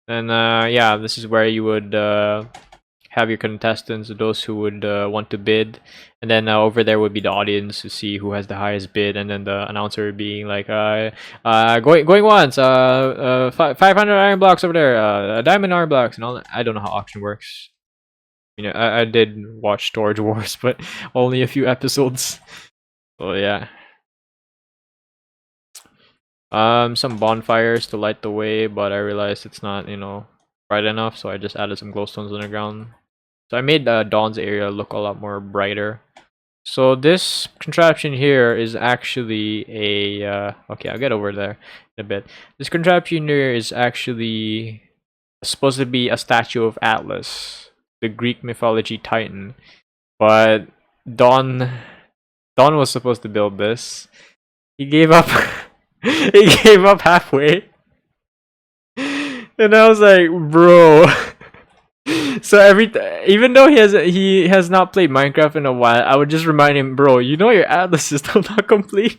And yeah, this is where you would have your contestants, those who would want to bid, and then over there would be the audience to see who has the highest bid, and then the announcer being like, going once, 500 iron blocks over there, diamond iron blocks, and all that. I don't know how auction works. You know, I did watch Storage Wars, but only a few episodes. So yeah. Some bonfires to light the way, but I realized it's not, you know, bright enough, so I just added some glowstones underground. So I made Dawn's area look a lot more brighter. So this contraption here is actually a okay, I'll get over there in a bit. This contraption here is actually supposed to be a statue of Atlas, the Greek mythology titan, but Dawn was supposed to build this. He gave up. He gave up halfway, and I was like, bro. So even though he has not played Minecraft in a while, I would just remind him, bro, you know your Atlas is still not complete.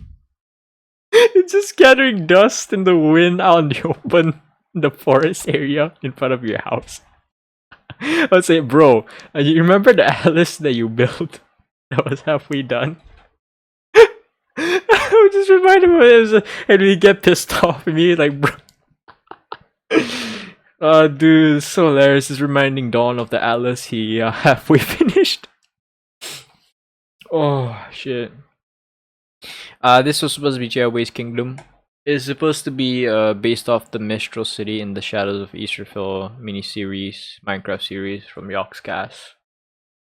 It's just scattering dust in the wind out in the open, the forest area in front of your house. I would say, bro, you remember the Atlas that you built that was halfway done? I would just remind him of it, and we get pissed off and be like, bro. Dude, it's so hilarious. It's reminding Dawn of the Atlas he halfway finished. Oh shit. This was supposed to be Xiaowei's kingdom. It's supposed to be based off the Mistral City in the Shadows of Easterville mini-series, Minecraft series from Yogscast.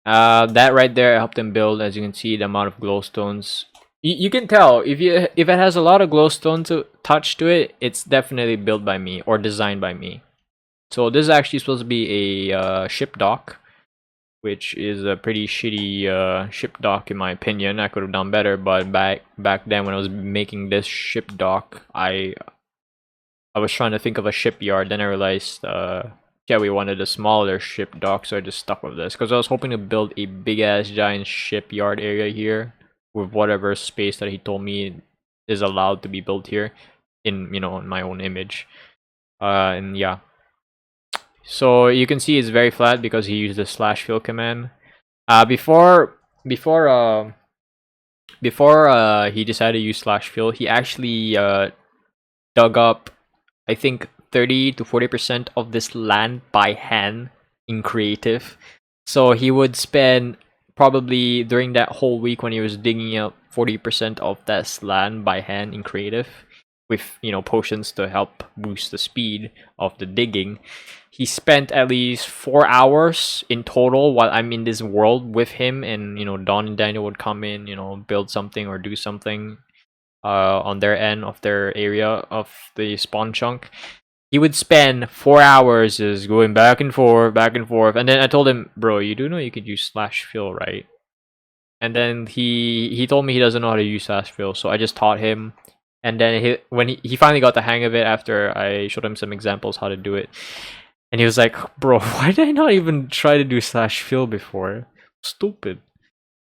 That right there I helped him build. As you can see, the amount of glowstones. You can tell if it has a lot of glowstone to touch to it, it's definitely built by me or designed by me. So this is actually supposed to be a ship dock, which is a pretty shitty ship dock in my opinion. I could have done better, but back then when I was making this ship dock, I was trying to think of a shipyard. Then I realized yeah, we wanted a smaller ship dock, so I just stuck with this because I was hoping to build a big ass giant shipyard area here with whatever space that he told me is allowed to be built here in, you know, in my own image. And yeah. So you can see it's very flat because he used the /fill command. Before he decided to use /fill, he actually dug up, I think, 30 to 40% of this land by hand in creative. So he would spend probably during that whole week when he was digging up 40% of that land by hand in creative with, you know, potions to help boost the speed of the digging. He spent at least 4 hours in total while I'm in this world with him, and, you know, Dawn and Daniel would come in, you know, build something or do something on their end of their area of the spawn chunk. He would spend 4 hours just going back and forth, and then I told him, bro, you do know you could use /fill, right? And then he told me he doesn't know how to use /fill, so I just taught him. And then when he finally got the hang of it after I showed him some examples how to do it, and he was like, bro, why did I not even try to do /fill before? Stupid.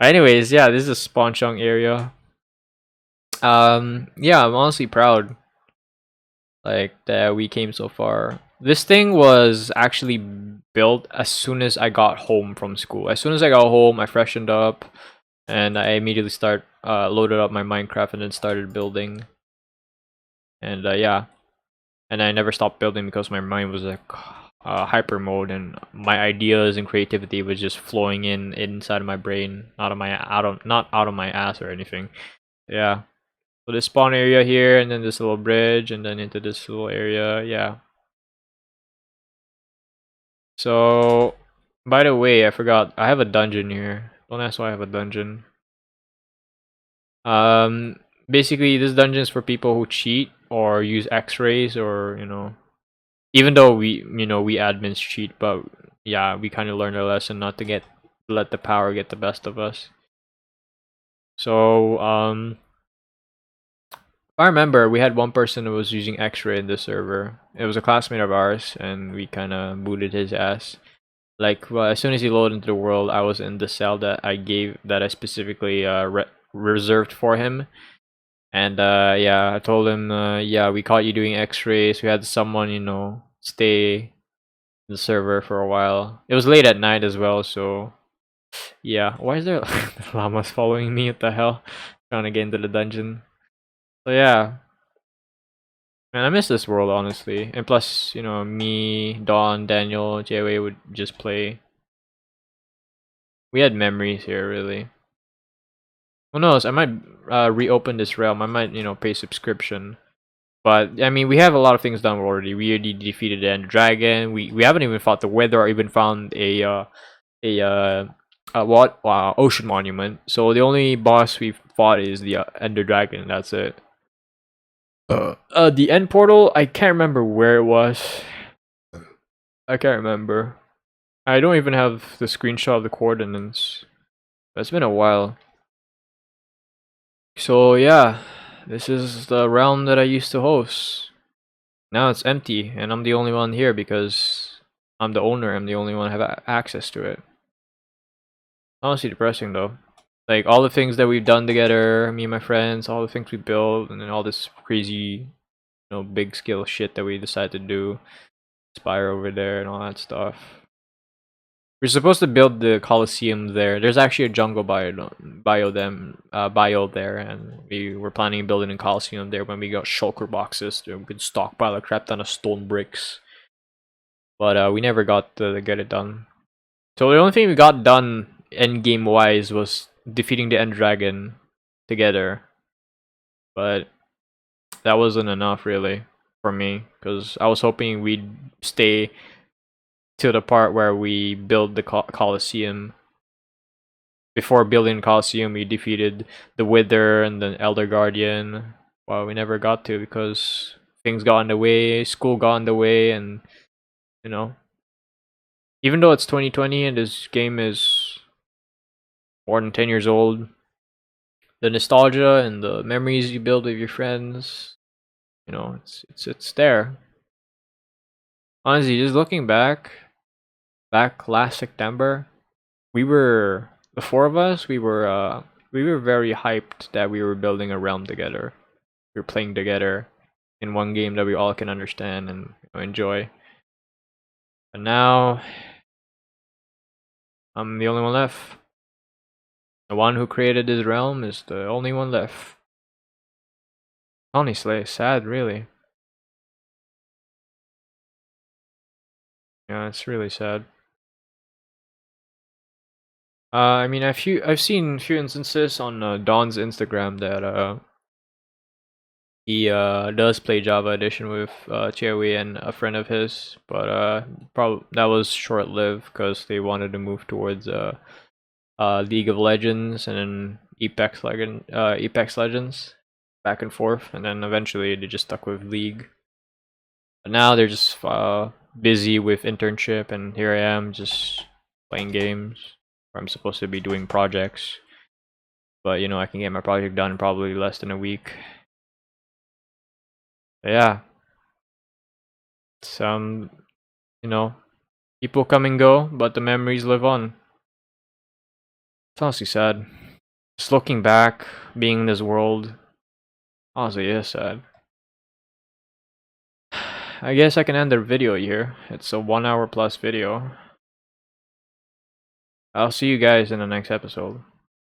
Anyways, yeah, this is a spawn chunk area. Yeah, I'm honestly proud, like, that we came so far. This thing was actually built as soon as I got home from school. As soon as I got home, I freshened up, and I immediately loaded up my Minecraft and then started building. And yeah, and I never stopped building because my mind was like, hyper mode, and my ideas and creativity was just flowing inside of my brain, not out of my ass or anything. Yeah. So this spawn area here, and then this little bridge, and then into this little area. Yeah. So, by the way, I forgot. I have a dungeon here. Don't ask why I have a dungeon. Basically, this dungeon is for people who cheat or use X-rays, or even though we admins cheat, but yeah, we kind of learned a lesson not to let the power get the best of us. So, if I remember, we had one person who was using X-ray in this server. It was a classmate of ours, and we kind of booted his ass. Like, well, as soon as he loaded into the world, I was in the cell that I specifically reserved for him. And yeah, I told him, yeah, we caught you doing X-rays. We had someone, stay in the server for a while. It was late at night as well, so yeah. Why is there llamas following me? What the hell? Trying to get into the dungeon. So yeah, man, I miss this world honestly. And plus, me, Don, Daniel, JWay would just play. We had memories here, really. Who knows? I might reopen this realm. I might, pay subscription. But I mean, we have a lot of things done already. We already defeated the Ender Dragon. We haven't even fought the Wither or even found a ocean monument. So the only boss we've fought is the Ender Dragon, and that's it. The end portal, I can't remember where it was. I can't remember. I don't even have the screenshot of the coordinates. It's been a while. So yeah, this is the realm that I used to host. Now it's empty, and I'm the only one here because I'm the owner. I'm the only one who have access to it. Honestly depressing though. Like, all the things that we've done together, me and my friends, all the things we built, and then all this crazy, big scale shit that we decided to do. Spire over there and all that stuff. We're supposed to build the Colosseum there. There's actually a jungle bio there, and we were planning on building a Colosseum there when we got shulker boxes. We could stockpile a crap ton of stone bricks. But we never got to get it done. So the only thing we got done endgame wise was defeating the End Dragon together. But that wasn't enough really for me, because I was hoping we'd stay to the part where we build the Colosseum. Before building Colosseum, we defeated the Wither and the Elder Guardian. Well, we never got to because things got in the way, school got in the way, and even though it's 2020 and this game is more than 10 years old, the nostalgia and the memories you build with your friends, it's there. Honestly, just looking back last September, the four of us, we were very hyped that we were building a realm together. We were playing together in one game that we all can understand and enjoy. And now I'm the only one left. The one who created this realm is the only one left. Honestly, sad, really. Yeah, it's really sad. I mean, I've seen a few instances on Don's Instagram that he does play Java Edition with Cherry and a friend of his, but probably that was short lived because they wanted to move towards League of Legends and then Apex Legends, back and forth, and then eventually they just stuck with League. But now they're just busy with internship, and here I am just playing games where I'm supposed to be doing projects. But I can get my project done in probably less than a week. But yeah, some people come and go, but the memories live on. It's honestly sad. Just looking back, being in this world, honestly is sad. I guess I can end the video here. It's a 1 hour plus video. I'll see you guys in the next episode.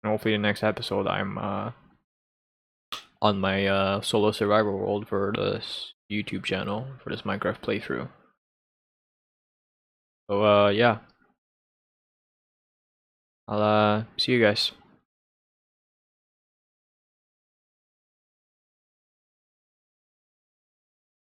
And hopefully the next episode I'm on my solo survival world for this YouTube channel, for this Minecraft playthrough. So yeah, I'll see you guys.